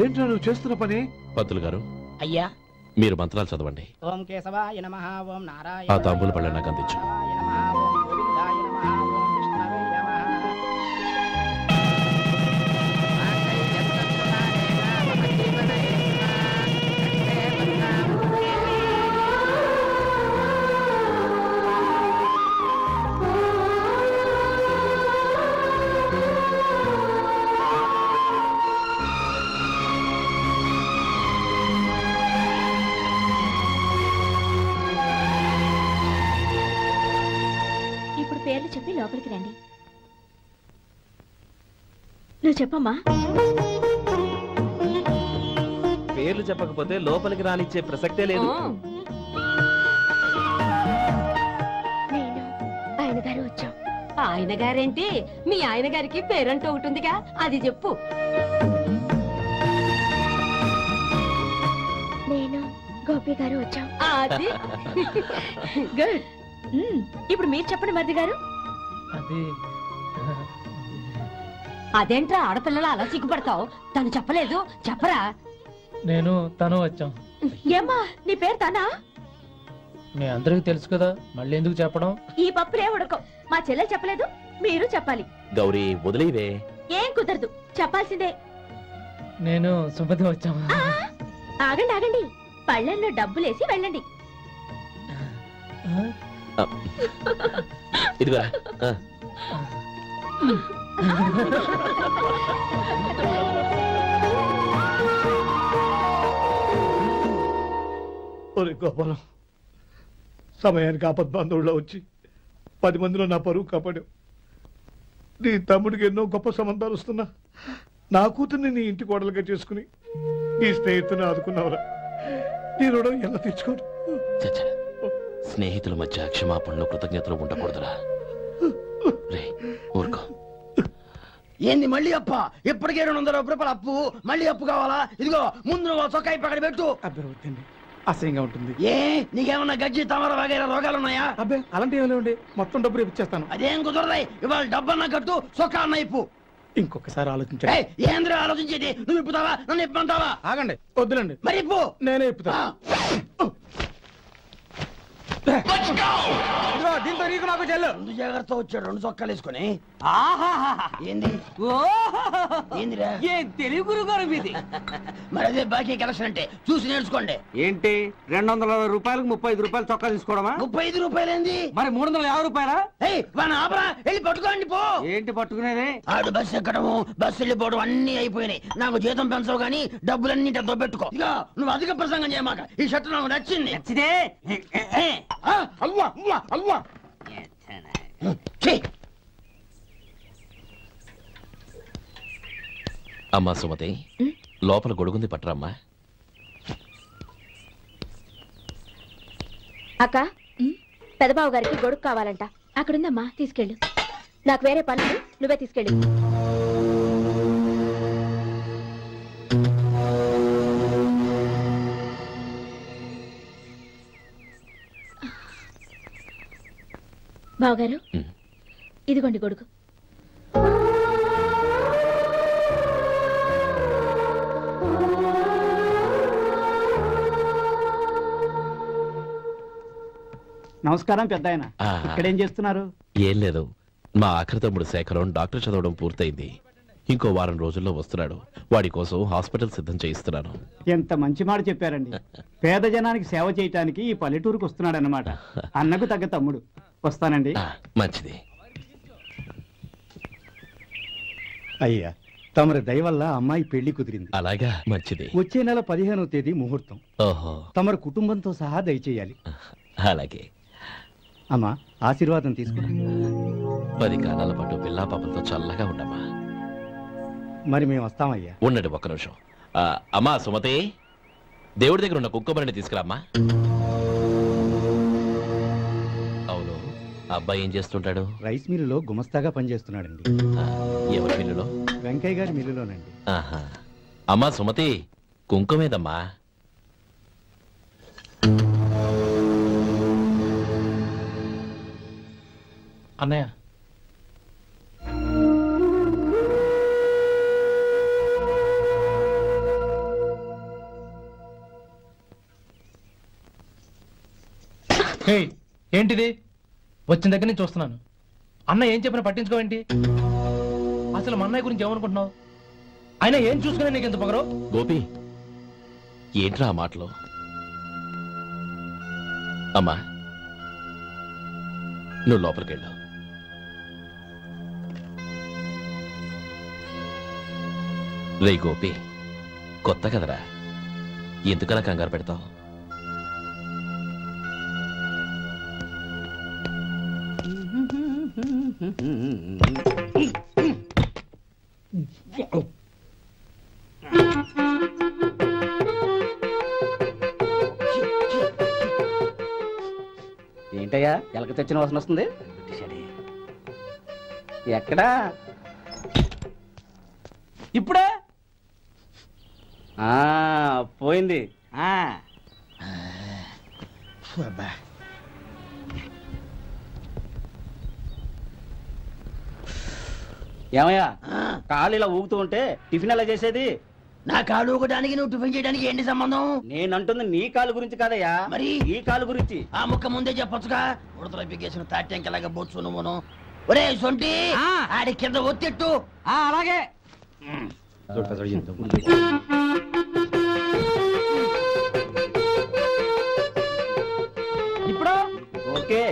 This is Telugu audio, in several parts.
ఏంటో నువ్వు చేస్తున్న పని? పంతులు గారు అయ్యా మీరు మంత్రాలు చదవండి. ఓం కేశవాయ నమః ఓం నారాయణ ఆ తాంబూల పళ్ళ నాకు అందించు. పేర్లు చెప్పి లోపలికి రండి. నువ్వు చెప్పమ్మా. పేర్లు చెప్పకపోతే లోపలికి రానిచ్చే ప్రసక్తే లేదు. నేను ఆయన గారు వచ్చాం. ఆయన గారేంటి? మీ ఆయన గారికి పేరంటూ ఉంటుందిగా, అది చెప్పు. నేను గోపి గారు వచ్చాం. అది గుడ్. ఇప్పుడు మీరు చెప్పండి మరిది గారు. అదేంట్రా ఆడపిల్లలు అలా సిగ్గుపడతావు? తను చెప్పలేదు, చెప్పరా. నేను తను వచ్చాం. ఏమ్మా నీ పేరు తనా? మీ అందరికి తెలుసు కదా, మళ్ళీ ఎందుకు చెప్పడం? ఈ పప్పులే ఉడకం. మా చెల్లెలు చెప్పలేదు, మీరు చెప్పాలి. గౌరీ వదిలేవే. ఏం కుదరదు, చెప్పాల్సిందే. నేను సుమతి వచ్చాం. ఆగండి ఆగండి, పళ్ళెంలో డబ్బులేసి వెళ్ళండి. ఇదిగా గోపాలం, సమయానికి ఆపద్బాంధవుల్లో వచ్చి 10 మందిలో నా పరువు కాపాడావు. నీ తమ్ముడికి ఎన్నో గొప్ప సంబంధాలు వస్తున్నా నా కూతుర్ని నీ ఇంటి కోడలుగా చేసుకుని నీ స్నేహితుని ఆదుకున్నావురా. నీ రుణం ఎలా తెచ్చుకోరు? స్నేహితుల మధ్య క్షమాపణలు కృతజ్ఞతలు ఉండకూడదురా. రే ఊరుకో. ఏంది మళ్ళీ అప్ప? ఇప్పటికే 200 రూపాయల అప్పు, మళ్ళీ అప్పు కావాలా? ఇదిగో ముందు నువ్వు చొక్కా పక్కన పెట్టు. అబ్బే అసహ్యంగా ఉంటుంది. ఏ నీకేమన్నా గజ్జి తమర వగైరా రోగాలున్నాయా? అబ్బే అలాంటి ఏమి లేవండి, మొత్తం డబ్బు రేపు ఇచ్చేస్తాను. అదేం కుదరదాయి. ఇవాళ డబ్బన్నా కట్టు, చొక్కా అన్న ఇప్పు. ఇంకొకసారి ఆలోచించండి. ఏంద్ర ఆలోచించేది? నువ్వు ఇప్పుతావా, నన్ను ఇప్పమంటావా? ఆగండి, వద్దులండి. మరి ఇప్పు. నేనే ఇప్పుతా. దీంతో నీకు నాకు చెల్లు. 2 జాగ్రత్త వచ్చాడు, 2 చొక్కాలు వేసుకుని. ఏంది ఏందిరా? తెలుగు గురువు గారు మీది. మరి అదే బాకీ కలెక్షన్ అంటే చూసి నేర్చుకోండి. ఏంటి 260 రూపాయలకు 35 రూపాయలు చొక్కా తీసుకోవడమా? 35 రూపాయలు ఏంది? మరి 350 రూపాయలా? ఆపరా, వెళ్ళి పట్టుకోండి పో. ఏంటి పట్టుకునేది? ఆడు బస్సు ఎక్కడము, బస్సు వెళ్ళిపోవడం అన్ని అయిపోయినాయి. నాకు జీతం పెంచవు గానీ డబ్బులన్నీ దొబ్బెట్టుకో. ఇక నువ్వు అధిక ప్రసంగం చేయమాక. ఈ షర్ట్ నాకు నచ్చింది. నచ్చితే అల్వా అల్వా అల్వా. అమ్మా సుమతి, లోపల గొడుగుంది పట్టరమ్మా. అక్క, పెదబాబు గారికి గొడుగు కావాలంట. అక్కడుందమ్మా, తీసుకెళ్ళు. నాకు వేరే పనులు, నువ్వే తీసుకెళ్ళు. బావగారు, ఇదిగోండి గొడుగు. నమస్కారం పెద్దాయన. ఇక్కడేం చేస్తున్నారు? ఏం లేదు, మా ఆఖరి తమ్ముడు శేఖరం డాక్టర్ చదవడం పూర్తయింది. ఇంకో వారం రోజుల్లో వస్తున్నాడు. వాడి కోసం హాస్పిటల్ సిద్ధం చేయిస్తున్నాను. ఎంత మంచి మాట చెప్పారండి. పేద జనానికి సేవ చేయటానికి ఈ పల్లెటూరుకు వస్తున్నాడు అన్నమాట. అన్నకు తగ్గ తమ్ముడు. వస్తానండి. మంచిది. అయ్యా, తమరి దయ వల్ల అమ్మాయి పెళ్లి కుదిరింది. అలాగా, మంచిది. వచ్చే నెల 15వ తేదీ ముహూర్తం. ఓహో. తమరు కుటుంబంతో సహా దయచేయాలి. అలాగే. అమ్మా, ఆశీర్వాదం తీసుకురా. 10 కాలాల పాటు పిల్లా పాపలతో చల్లగా ఉండమ్మా. మరి మేము వస్తామయ్యా. ఉండండి ఒక్క నిమిషం. అమ్మా సుమతి, దేవుడి దగ్గర ఉన్న కుక్కమరిని తీసుకురామ్మా. అవును, అబ్బాయి ఏం చేస్తుంటాడు? రైస్ మిల్లులో గుమస్తాగా పనిచేస్తున్నాడండి. ఎవరి మిల్లులో? వెంకయ్య గారి మిల్లులోనండి. అమ్మా సుమతి, కుంకుమేదమ్మా. ఏంటిది? వచ్చిన దగ్గర నుంచి చూస్తున్నాను. అన్న ఏం చెప్పినా పట్టించుకోవేంటి? అసలు మా అన్నయ్య గురించి ఏమనుకుంటున్నావు? ఆయన ఏం చూసుకునే నీకు ఎంత పొగరు? గోపి, ఏంట్రా ఆ మాటలు? అమ్మా, నువ్వు లోపలికి వెళ్ళు. రే గోపి, కొత్త కదరా, ఎందుకలా కంగారు పెడతావు? ఏంటయ్యా ఎలక తెచ్చిన వాసన వస్తుంది? ఎక్కడా? ఇప్పుడే పోయింది. ఏమయ్యా, కాళ్ళు ఇలా ఊగుతూ ఉంటే టిఫిన్ ఎలా చేసేది? నా కాలు ఊగడానికి నువ్వు టిఫిన్ చేయడానికి ఏంటి సంబంధం? నేనంటుంది నీ కాలు గురించి కాదయ్యా, మరి ఈ కాలు గురించి. ఆ ముక్క ముందే చెప్పొచ్చుగా. ఉడతలో పిగేసిన తాట్యంకలాగా బొచ్చు నువ్వును. ఒరే సొంటి, ఆడి కింద ఒత్తిట్టు. అలాగే. ఇప్పుడు ఓకే.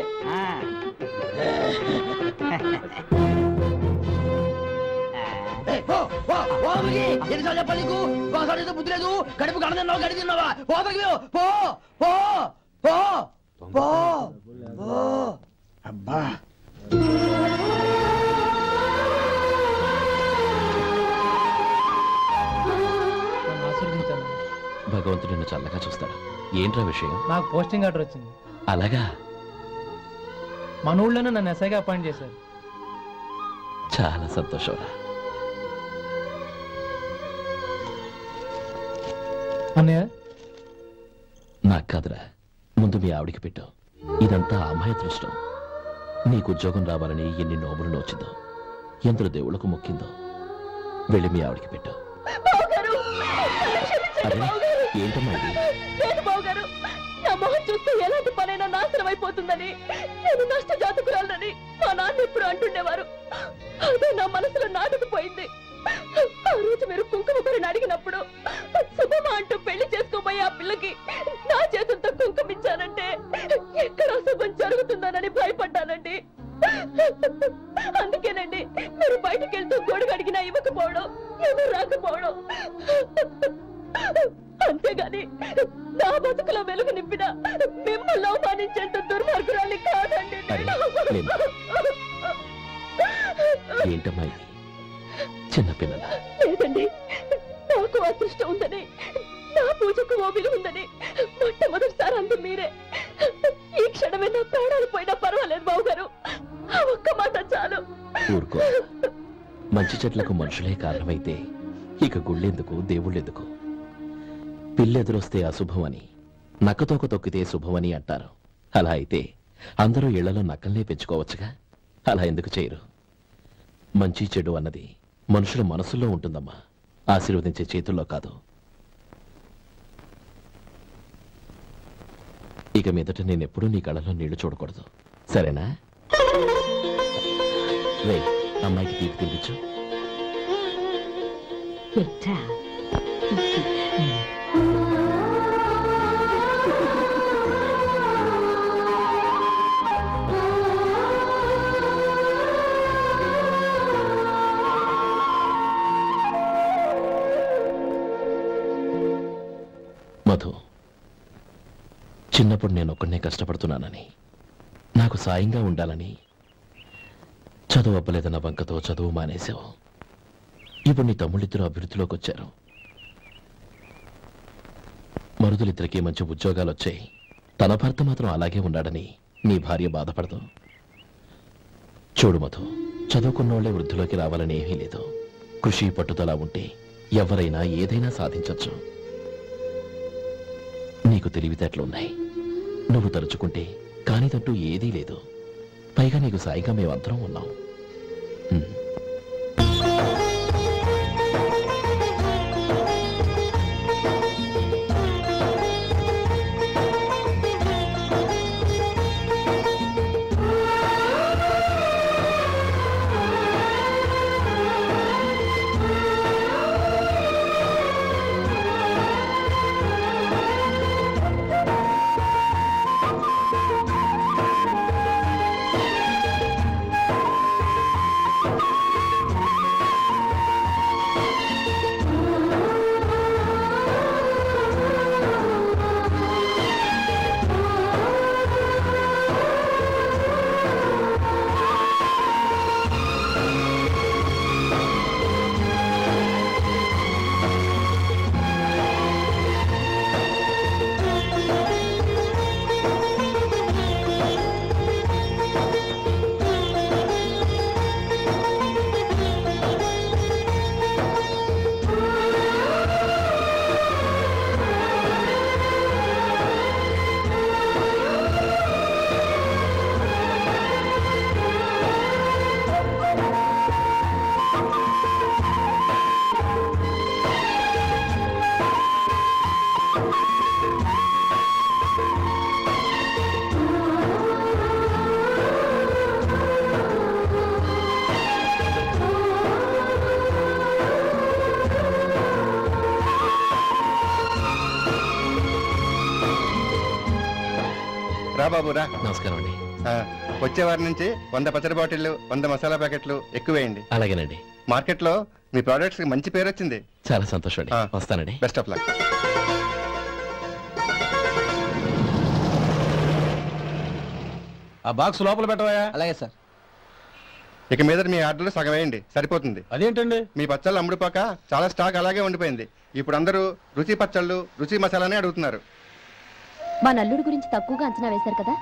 ఎన్నిసార్లు చెప్పాలి నీకు? ఒకసారి బుద్ధి లేదు. కడుపు కడదన్నావు, గడి తిన్నావా? అబ్బా, ఆశీర్వదించాను. భగవంతుడు నిన్ను చల్లగా చూస్తాడు. ఏంట్రా విషయం? నాకు పోస్టింగ్ ఆర్డర్ వచ్చింది. అలాగా? మన ఊళ్ళోనే నన్ను ఎస్ఐగా అపాయింట్ చేశారు. చాలా సంతోషంరా. అన్నయ్య, నాకు కాదురా, ముందు మీ ఆవిడికి పెట్టు. ఇదంతా అమ్మాయి దృష్టం. నీకు ఉద్యోగం రావాలని ఎన్ని నోములు నోచిందో, ఎందరు దేవుళ్లకు మొక్కిందో. వెళ్ళి మీ ఆవిడికి పెట్టు. అరే, ఏంటమ్మా ఇది? నా మొహం చూస్తే ఎలాంటి పనైనా నాశనం అయిపోతుందని, నేను నష్ట జాతకురాలని మా నాన్న ఎప్పుడు అంటుండేవారు. అదే నా మనసులో నాటుకుపోయింది. ఆ రోజు మీరు కుంకుమ భరిని అడిగినప్పుడు శుభమా అంటూ పెళ్లి చేసుకోబోయే ఆ పిల్లకి నా చేతులతో కుంకుమించానంటే ఎక్కడ శుభం జరుగుతుందోనని భయపడ్డానండి. అందుకేనండి మీరు బయటకు వెళ్తూ గొడుగు అడిగినా ఇవ్వకపోవడం, ఎవరు రాకపోవడం. అంతేగాని నా బతుకులో వెలుగు నింపిన మిమ్మల్ని అవమానించేంత దుర్మార్గురాలి కాదండి. ఏంటమ్మా ఇది? చిన్నపిల్లల లేదండి, నాకు అదృష్టం ఉందని, నా పూజకు ఓ విలువ ఉందని మొట్టమొదటిసారి అందు మీరే. ఈ క్షణమే నా ప్రాణాలు పోయినా పర్వాలేదు బాబు గారు. ఆ ఒక్క మాట చాలు. ఊరుకో. మంచి చెట్లకు మనుషులే కారణమైతే ఇక గుళ్ళెందుకు, దేవుళ్ళెందుకు? పిల్లెదురొస్తే అశుభం అని, నక్కతోక తొక్కితే శుభమని అంటారు. అలా అయితే అందరూ ఇళ్లలో నక్కల్నే పెంచుకోవచ్చుగా. అలా ఎందుకు చేయరు? మంచి చెడు అన్నది మనుషుల మనసుల్లో ఉంటుందమ్మా, ఆశీర్వదించే చేతుల్లో కాదు. ఇక మీదట నేనెప్పుడూ నీ కళ్ళలో నీళ్లు చూడకూడదు, సరేనా? రే, అమ్మాయికి తీపి తినిపించు. మధు, చిన్నప్పుడు నేను ఒక్కడనే కష్టపడుతున్నానని, నాకు సాయంగా ఉండాలని చదువు అవ్వలేదన్న వంకతో చదువు మానేశావు. ఇప్పుడు నీ తమ్ముళ్ళిద్దరూ అభివృద్ధిలోకి వచ్చారు. మరుదులిద్దరికీ మంచి ఉద్యోగాలు వచ్చాయి. తన భర్త మాత్రం అలాగే ఉన్నాడని నీ భార్య బాధపడదు. చూడు మధు, చదువుకున్నోళ్లే వృద్ధిలోకి రావాలని ఏమీ లేదు. కృషి పట్టుదల ఉంటే ఎవరైనా ఏదైనా సాధించవచ్చు. నీకు తెలివితేటలున్నాయి. నువ్వు తలుచుకుంటే కానిదంటూ ఏదీ లేదు. పైగా నీకు సాయిగా మేమందరం ఉన్నాం. బాబు రా. నమస్కారం అండి. వచ్చే వారి నుంచి 100 పచ్చడి బాటిళ్లు 100 మసాలా ప్యాకెట్లు ఎక్కువేయండి. అలాగేనండి. మార్కెట్ లో మీ ప్రోడక్ట్స్ కి మంచి పేరు వచ్చింది. చాలా సంతోషం అండి. వస్తానండి. Best of luck. ఆ బాక్స్ లోపల పెట్టవా? అలాగే సార్. ఇక మీద మీ ఆర్డర్లు సగం వేయండి, సరిపోతుంది. అదేంటండి? మీ పచ్చళ్ళు అమ్ముడుపోక చాలా స్టాక్ అలాగే ఉండిపోయింది. ఇప్పుడు అందరూ రుచి పచ్చళ్ళు రుచి మసాలానే అడుగుతున్నారు. మా నల్లుడి గురించి తక్కువగా అంచనా వేశారు కదా,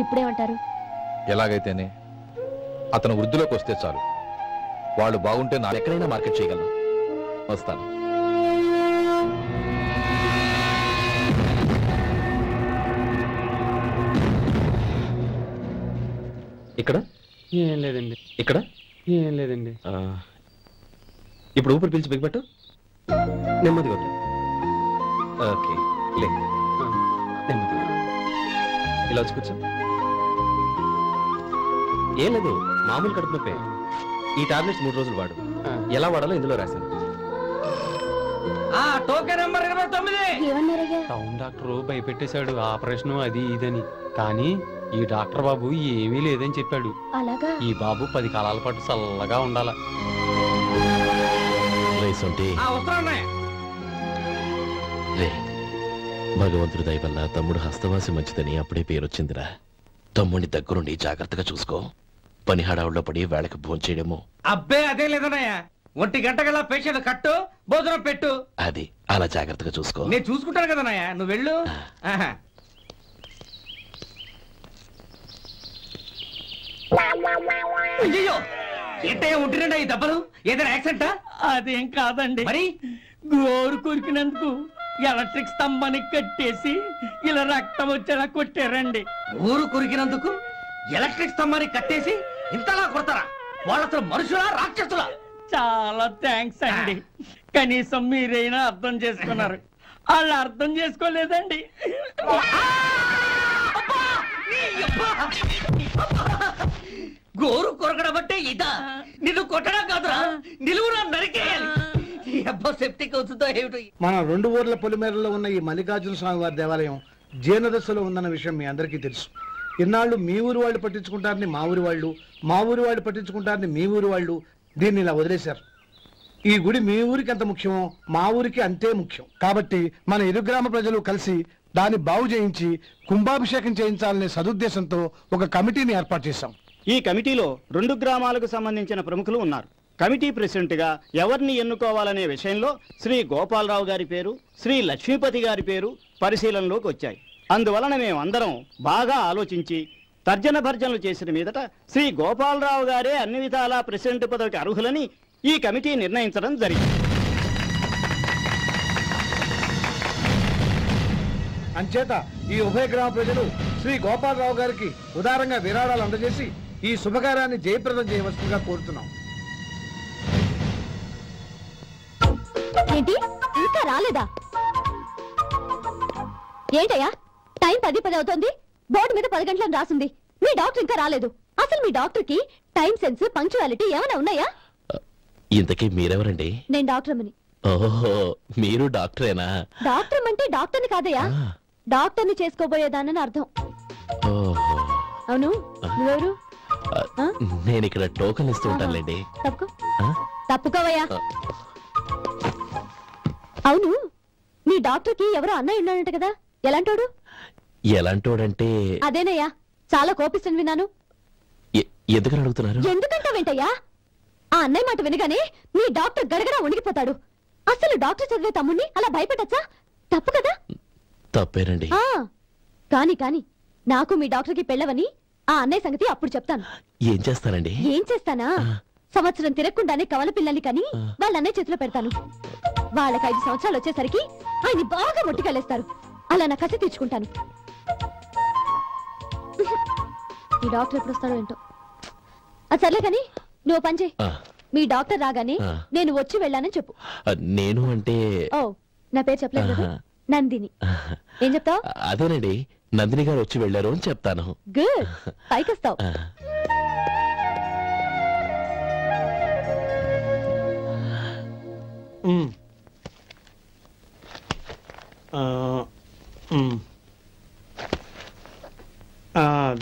ఇప్పుడేమంటారు? ఎలాగైతేనే అతను వృద్ధిలోకి వస్తే చాలు. వాళ్ళు బాగుంటే నా ఎక్కడైనా మార్కెట్ చేయగలను. వస్తాను. ఇక్కడ ఏం లేదండి. ఇక్కడ ఏం లేదండి. ఇప్పుడు ఊపిరి పీల్చి బిగ్బట్టు. నెమ్మదిగా వద్దు. ఓకే లే. నెమ్మదిగా ఇలా వచ్చి కూర్చో. ఏం లేదు, మామూలు కడుపు నొప్పే. ఈ టాబ్లెట్స్ 3 రోజులు వాడు. ఎలా వాడాలో ఇందులో రాశాను. Token number 29. టౌన్ డాక్టర్ భయపెట్టేశాడు, ఆపరేషన్ అది ఇదని. కానీ ఈ డాక్టర్ బాబు ఏమీ లేదని చెప్పాడు. అలాగా? ఈ బాబు 10 కాలాల పాటు చల్లగా ఉండాల. భగవంతుడి దయ వల్ల తమ్ముడు హస్తవాసి మంచిదని అప్పుడే పేరొచ్చిందిరా. తమ్ముడిని దగ్గరుండి జాగ్రత్తగా చూసుకో. పని హడావుల్లో పడి వేళకి భోంచేయడము. అబ్బే అదే లేదన్నయ్య. 1 గంట గల పేషెంట్ కట్టు, భోజనం పెట్టు. అది అలా జాగ్రత్తగా చూసుకో. నేను చూసుకుంటాను కదన్నయ్య, నువ్వు వెళ్ళు. అయ్యో ఏంటయ్యా ఉంటున్నాడా ఈ దెబ్బలు? ఏదైనా యాక్సిడెంటా? అదేం కాదండి. మరి గోరు కొరికినందుకు ఎలక్ట్రిక్ స్తంభాన్ని కట్టేసి ఇలా రక్తం వచ్చేలా కొట్టారండి. ఊరు కొరికినందుకు ఎలక్ట్రిక్ స్తంభాన్ని కట్టేసి ఇంతలా కొడతారా? వాళ్ళతో మనుషులా రాక్షసులా? చాలా థ్యాంక్స్ అండి. కనీసం మీరైనా అర్థం చేసుకున్నారు. వాళ్ళు అర్థం చేసుకోలేదండి. గోరు కొరకడం అంటే ఇదా? నిన్ను కొట్టడం కాదురా, నిలువురా నరికేయాలి. సెప్టిక్ అవుతుందో ఏమిటో. మన 2 ఊర్ల పొలిమేరలో ఉన్న ఈ మల్లికార్జున స్వామి వారి దేవాలయం జీర్ణదశలో ఉందన్న విషయం మీ అందరికీ తెలుసు. ఇన్నాళ్ళు మీ ఊరు వాళ్ళు పట్టించుకుంటారని మా ఊరి వాళ్ళు, మా ఊరి వాళ్ళు పట్టించుకుంటారని మీ ఊరి వాళ్ళు దీన్ని ఇలా వదిలేశారు. ఈ గుడి మీ ఊరికి ఎంత ముఖ్యమో మా ఊరికి అంతే ముఖ్యం. కాబట్టి మన ఇరు గ్రామ ప్రజలు కలిసి దాన్ని బాగు చేయించి కుంభాభిషేకం చేయించాలనే సదుద్దేశంతో ఒక కమిటీని ఏర్పాటు చేశాం. ఈ కమిటీలో 2 గ్రామాలకు సంబంధించిన ప్రముఖులు ఉన్నారు. కమిటీ ప్రెసిడెంట్ గా ఎవరిని ఎన్నుకోవాలనే విషయంలో శ్రీ గోపాలరావు గారి పేరు, శ్రీ లక్ష్మీపతి గారి పేరు పరిశీలనలోకి వచ్చాయి. అందువలన మేమందరం బాగా ఆలోచించి తర్జన భర్జనలు చేసిన మీదట శ్రీ గోపాలరావు గారే అన్ని విధాలా ప్రెసిడెంట్ పదవికి అర్హులని ఈ కమిటీ నిర్ణయించడం జరిగింది. అంచేత ఈ ఉభయ గ్రామ ప్రజలు శ్రీ గోపాలరావు గారికి ఉదారంగా విరాళాలు అందజేసి ఈ శుభకార్యాన్ని జయప్రదం చేయవలసిందిగా కోరుతున్నాం. ఏంటి ఇంకా రాలేదా? ఏంటయ్యా టైం 10 అవుతోంది. బోర్డు మీద 10 గంటలను రాసింది. మీ డాక్టర్ ఇంకా రాలేదు. అసలు మీ డాక్టర్ కి టైం సెన్స్, పంక్చువాలిటీ ఏమైనా ఉన్నాయా? ఇంతకీ మీరెవరండి? నేను డాక్టర్ అమ్మని. ఓహో, మీరు డాక్టరేనా? డాక్టర్ అంటే డాక్టర్ని కాదయ్యా, డాక్టర్ని చేసుకోబోయేదానని అర్థం. అవును, నువ్వెవరు? నేను ఇక్కడ టోకన్ ఇస్తూ ఉంటానులేండి. తప్పుకోవయ్యా. అవును, మీ డాక్టర్ కి ఎవరో అన్నయ్య ఉన్నాడంట కదా, ఎలాంటోడు? ఎలాంటోడంటే అదేనయ్యా, చాలా కోపిస్తని విన్నాను. ఎందుకని అడుగుతున్నారు? ఎందుకంటా వెంటయ్యా, ఆ అన్నయ్య మాట వినగానే మీ డాక్టర్ గడగడా ఉనిగిపోతాడు. అసలు డాక్టర్ చదివే తమ్ముణ్ణి అలా భయపెట్టచ్చా? తప్పు కదా? తప్పేనండి. కాని కాని నాకు మీ డాక్టర్ కి పెళ్ళవని ఆ అన్నయ్య సంగతి అప్పుడు చెప్తాను. ఏం చేస్తానండి? ఏం చేస్తానా, సంవత్సరం తిరగకుండానే కవల పిల్లల్ని కని వాళ్ళ అన్నయ్య చేతిలో పెడతాను. వాళ్ళకి 5 సంవత్సరాలు వచ్చేసరికి ఆయన్ని బాగా మొట్టికెళ్ళేస్తారు. అలా నా కసి తీర్చుకుంటాను. ఈ డాక్టర్ ఎప్పుడు వస్తాడో ఏంటో. అది సర్లే కాని నువ్వు పని చేయి. మీ డాక్టర్ రాగానే నేను వచ్చి వెళ్ళానని చెప్పు. నేను అంటే ఓ, నా పేరు చెప్పలేదు కదా, నందిని. ఏం చెప్తావు? అదేనండి, నందిని గారు వచ్చి వెళ్ళారు అని చెప్తాను. గుడ్, పైకొస్తావు.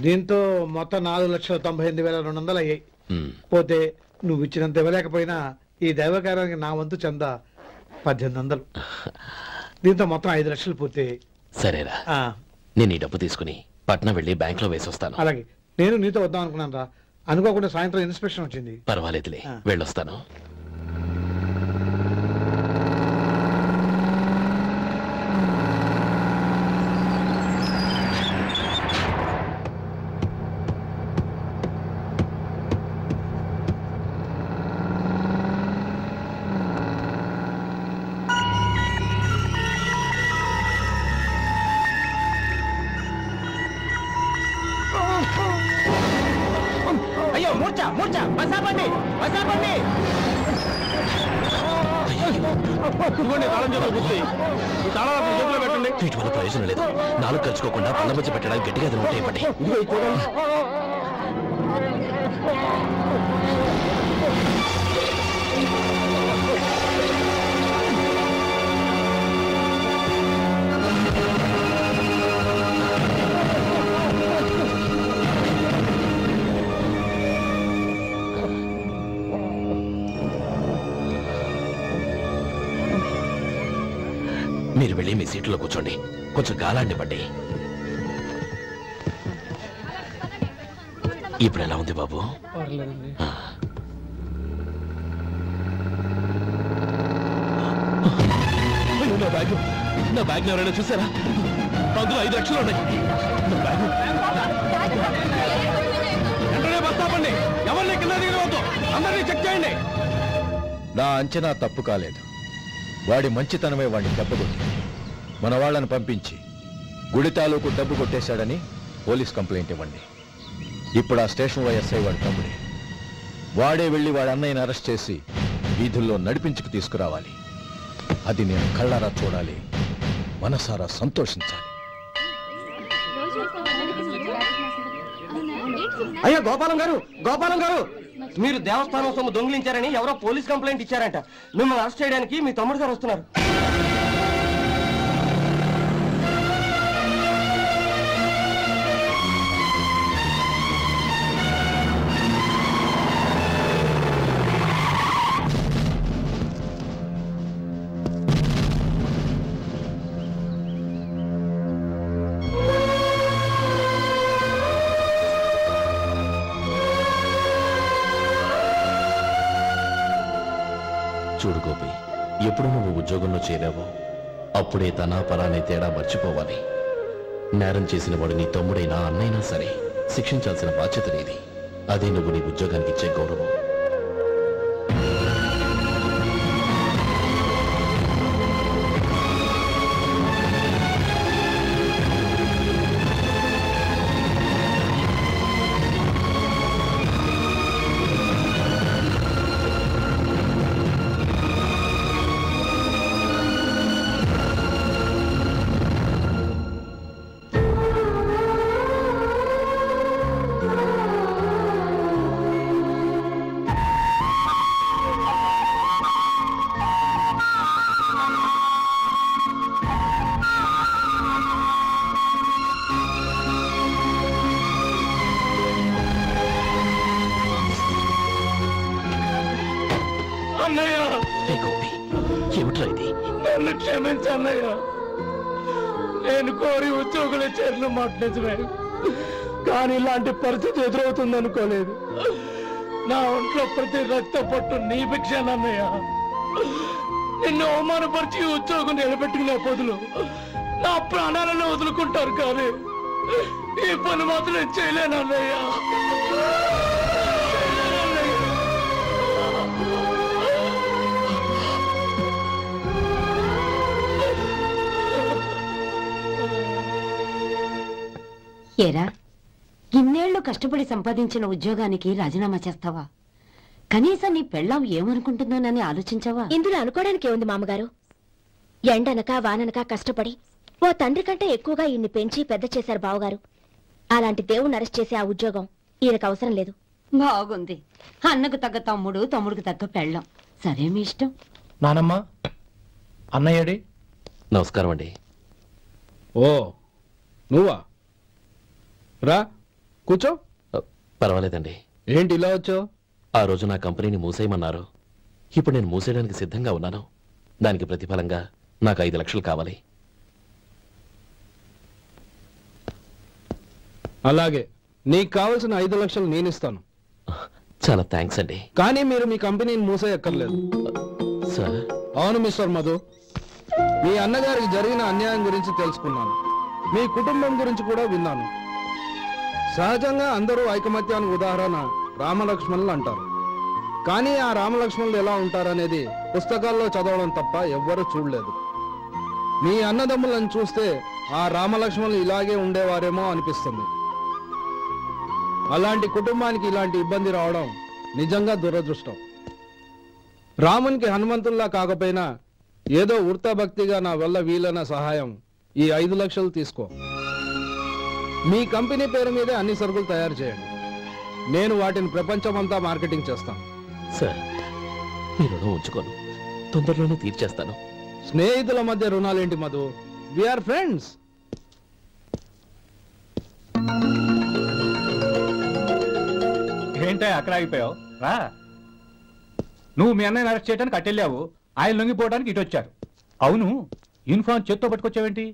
దీంతో మొత్తం 4,98,200 అయ్యాయి. పోతే నువ్వు ఇచ్చినంత ఇవ్వలేకపోయినా ఈ దైవకార్యానికి నా వంతు చందా 1,800. దీంతో మొత్తం 5 లక్షలు పూర్తయ్యాయి. సరేరా, నేను ఈ డబ్బు తీసుకుని పట్నం వెళ్ళి బ్యాంక్ లో వేసొస్తాను. అలాగే, నేను నీతో వద్దాం అనుకున్నాను రా, అనుకోకుండా సాయంత్రం ఇన్స్పెక్షన్ వచ్చింది. పర్వాలేదులే, వెళ్ళొస్తాను. అయ్యో మూర్చ మూర్చ బసాపండి బసాపండి వీటి వల్ల ప్రయోజనం లేదు. నాలుగు ఖర్చుకోకుండా పళ్ళ మధ్య పెట్టడానికి గట్టిగా అది ఉంటే ఇవ్వండి. మీరు వెళ్ళి మీ సీట్లో కూర్చోండి, కొంచెం గాలాండి పడ్డి. ఇప్పుడు ఎలా ఉంది బాబు? నా బ్యాగ్ ఎవరైనా చూసారా? అందులో 5 లక్షలు ఉన్నాయి. నా బ్యాగ్ వెంటనే బస్తాపండి, ఎవరిని కింద దిగవద్దు, అందరినీ చెక్ చేయండి. నా అంచనా తప్పు కాలేదు. వాడి మంచితనమే వాడిని దెబ్బకొట్టి మన వాళ్ళని పంపించి గుడి తాలూకు డబ్బు కొట్టేశాడని పోలీస్ కంప్లైంట్ ఇవ్వండి. ఇప్పుడు ఆ స్టేషన్లో ఎస్ఐ వాడి తమ్ముడే. వాడే వెళ్ళి వాడి అన్నయ్యని అరెస్ట్ చేసి వీధుల్లో నడిపించుకు తీసుకురావాలి. అది నేను కళ్ళారా చూడాలి, మనసారా సంతోషించాలి. అయ్యో గోపాలం గారు, గోపాలం గారు, మీరు దేవస్థానం సొమ్ము దొంగిలించారని ఎవరో పోలీస్ కంప్లైంట్ ఇచ్చారంట. మిమ్మల్ని అరెస్ట్ చేయడానికి మీ తమ్ముడు గారు వస్తున్నారు. చూడు గోపి, ఎప్పుడు నువ్వు ఉద్యోగంలో చేరావో అప్పుడే తన పరానే తేడా మర్చిపోవాలి. నేరం చేసిన వాడు నీ తమ్ముడైనా అన్నైనా సరే శిక్షించాల్సిన బాధ్యత నీది. అదే నువ్వు నీ ఉద్యోగానికి ఇచ్చే గౌరవం. నన్ను క్షమించన్నయ్య, నేను కోరి ఉద్యోగులు చేరిన మాట నిజమే, కానీ ఇలాంటి పరిస్థితి ఎదురవుతుంది అనుకోలేదు. నా ఒంట్లో ప్రతి రక్త పట్టు నీ భిక్షానన్నయ్య. నిన్ను అవమానపరిచి ఉద్యోగం నిలబెట్టుకునే బదులు నా ప్రాణాలను వదులుకుంటారు, కానీ ఈ పని మాత్రం చేయలేనన్నయ్య. ఏరా, ఇన్నేళ్లు కష్టపడి సంపాదించిన ఉద్యోగానికి రాజీనామా చేస్తావా? కనీసం నీ పెళ్ళాం ఏమనుకుంటుందోనని ఆలోచించావా? ఇందులో అనుకోవడానికి ఏముంది మామగారు? ఎండనక వాననక కష్టపడి ఓ తండ్రి కంటే ఎక్కువగా ఇన్ని పెంచి పెద్ద చేశారు బావగారు. అలాంటి దేవుణ్ణి అరెస్ట్ చేసే ఆ ఉద్యోగం ఈయనకు అవసరం లేదు. బాగుంది. అన్నకు తగ్గ తమ్ముడు, తమ్ముడికి తగ్గ పెళ్ళం. సరే, మీ ఇష్టం. నానమ్మ, అన్నయ్యడి. నమస్కారం అండి. ఓ నువ్వా? రా కూర్చో. పర్వాలేదండి. ఏంటి ఇలా వచ్చావు? ఆ రోజు నా కంపెనీని మూసేయమన్నారు. ఇప్పుడు నేను మూసేయడానికి సిద్ధంగా ఉన్నాను. దానికి ప్రతిఫలంగా నాకు 5 లక్షలు కావాలి. అలాగే, నీకు కావాల్సిన 5 లక్షలు నేను ఇస్తాను. చాలా థ్యాంక్స్ అండి. కానీ మీరు మీ కంపెనీని మూసేయక్కర్లేదు. సార్? అవును మిస్టర్ మధు, మీ అన్నగారికి జరిగిన అన్యాయం గురించి తెలుసుకున్నాను. మీ కుటుంబం గురించి కూడా విన్నాను. సహజంగా అందరూ ఐకమత్యానికి ఉదాహరణ రామలక్ష్మణులు అంటారు. కానీ ఆ రామలక్ష్మణులు ఎలా ఉంటారనేది పుస్తకాల్లో చదవడం తప్ప ఎవ్వరూ చూడలేదు. మీ అన్నదమ్ములను చూస్తే ఆ రామలక్ష్మణులు ఇలాగే ఉండేవారేమో అనిపిస్తుంది. అలాంటి కుటుంబానికి ఇలాంటి ఇబ్బంది రావడం నిజంగా దురదృష్టం. రామునికి హనుమంతుల్లా కాకపోయినా ఏదో వృత్తభక్తిగా నా వల్ల వీలైన సహాయం ఈ 5 లక్షలు తీసుకో. మీ కంపెనీ పేరు మీదే అన్ని సరుకులు తయారు చేయండి. నేను వాటిని ప్రపంచమంతా మార్కెటింగ్ చేస్తాను. సార్, మీ రుణం ఉంచుకోను, తొందరలోనే తీర్చేస్తాను. స్నేహితుల మధ్య రుణాలేంటి మధు? We are friends. ఏంటో అక్కడ ఆగిపోయావు? రా. నువ్వు మీ అన్నయ్యని అరెస్ట్ చేయడానికి అట్టెళ్ళావు, ఆయన లొంగిపోవడానికి ఇటు వచ్చారు. అవును, యూనిఫామ్ చేత్తో పట్టుకొచ్చావేంటి?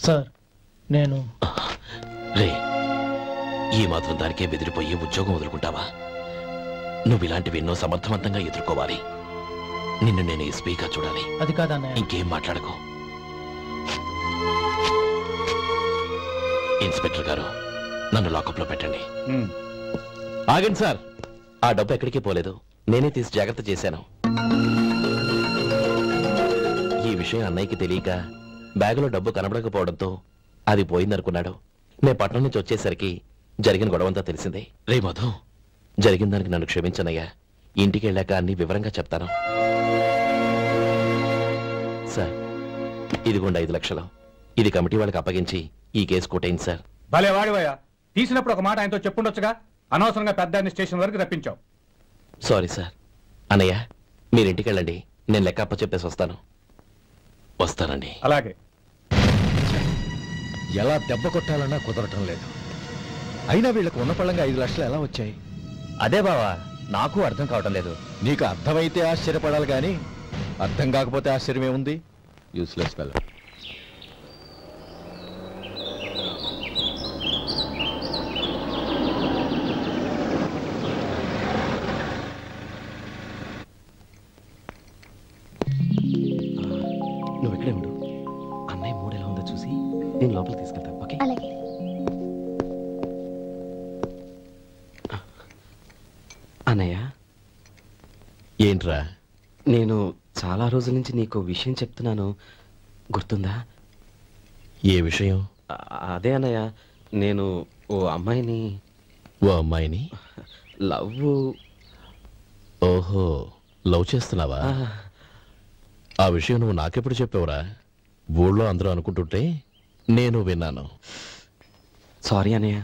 సార్, నేను రే, ఈ మాత్రం దానికే బెదిరిపోయి ఉద్యోగం వదులుకుంటావా? నువ్వు ఇలాంటివి ఎన్నో సమర్థవంతంగా ఎదుర్కోవాలి. నిన్ను నేను ఎస్పీగా చూడాలి. అది కాదన్నయ్య. ఇంకేం మాట్లాడకు. ఇన్స్పెక్టర్ గారు, నన్ను లాకప్ లో పెట్టండి. ఆగండి సార్, ఆ డబ్బు ఎక్కడికి పోలేదు, నేనే తీసి జాగ్రత్త చేశాను. ఈ విషయం అన్నయ్యకి తెలియక బ్యాగులో డబ్బు కనబడకపోవడంతో అది పోయిందనుకున్నాడు. నేను పట్నం నుంచి వచ్చేసరికి జరిగిన గొడవంతా తెలిసిందే. రే మధు, జరిగిన దానికి నన్ను క్షమించనయ్యా. ఇంటికి వెళ్ళాక అన్ని వివరంగా చెప్తాను. సార్, ఇదిగోండి 5 లక్షలు. ఇది కమిటీ వాళ్ళకి అప్పగించి ఈ కేసు కొట్టేయండి సార్. భలే వాడివయ్యా, తీసినప్పుడు ఒక మాట ఆయనతో చెప్పుండొచ్చుగా. అనవసరంగా పెద్ద స్టేషన్ వరకు రప్పించావు. Sorry sir. అన్నయ్య, మీరింటికి వెళ్ళండి, నేను లెక్క అప్ప చెప్పేసి వస్తాను. వస్తానండి. అలాగే. ఎలా దెబ్బ కొట్టాలన్నా కుదరటం లేదు. అయినా వీళ్ళకు ఉన్న పళ్ళంగా 5 లక్షలు ఎలా వచ్చాయి? అదే బావా, నాకు అర్థం కావటం లేదు. నీకు అర్థమైతే ఆశ్చర్యపడాలి కానీ అర్థం కాకపోతే ఆశ్చర్యమే ఉంది. Useless fellow. నువ్వు ఇక్కడే ఉండు. అన్నయ్య మూడు ఎలా ఉందో చూసి నేను లోపలికి తీసుకెళ్తాను. ఓకే? అలాగే. అన్నయ్య, ఏంట్రా? నేను చాలా రోజుల నుంచి నీకు విషయం చెప్తున్నాను, గుర్తుందా? ఏ విషయం? అదే అన్నయ్య, నేను ఓ అమ్మాయిని లవ్. ఓహో, లవ్ చేస్తున్నావా? ఆ విషయం నువ్వు నాకెప్పుడు చెప్పావురా? ఊళ్ళో అందరూ అనుకుంటుంటే నేను విన్నాను. సారీ అన్నయ్య,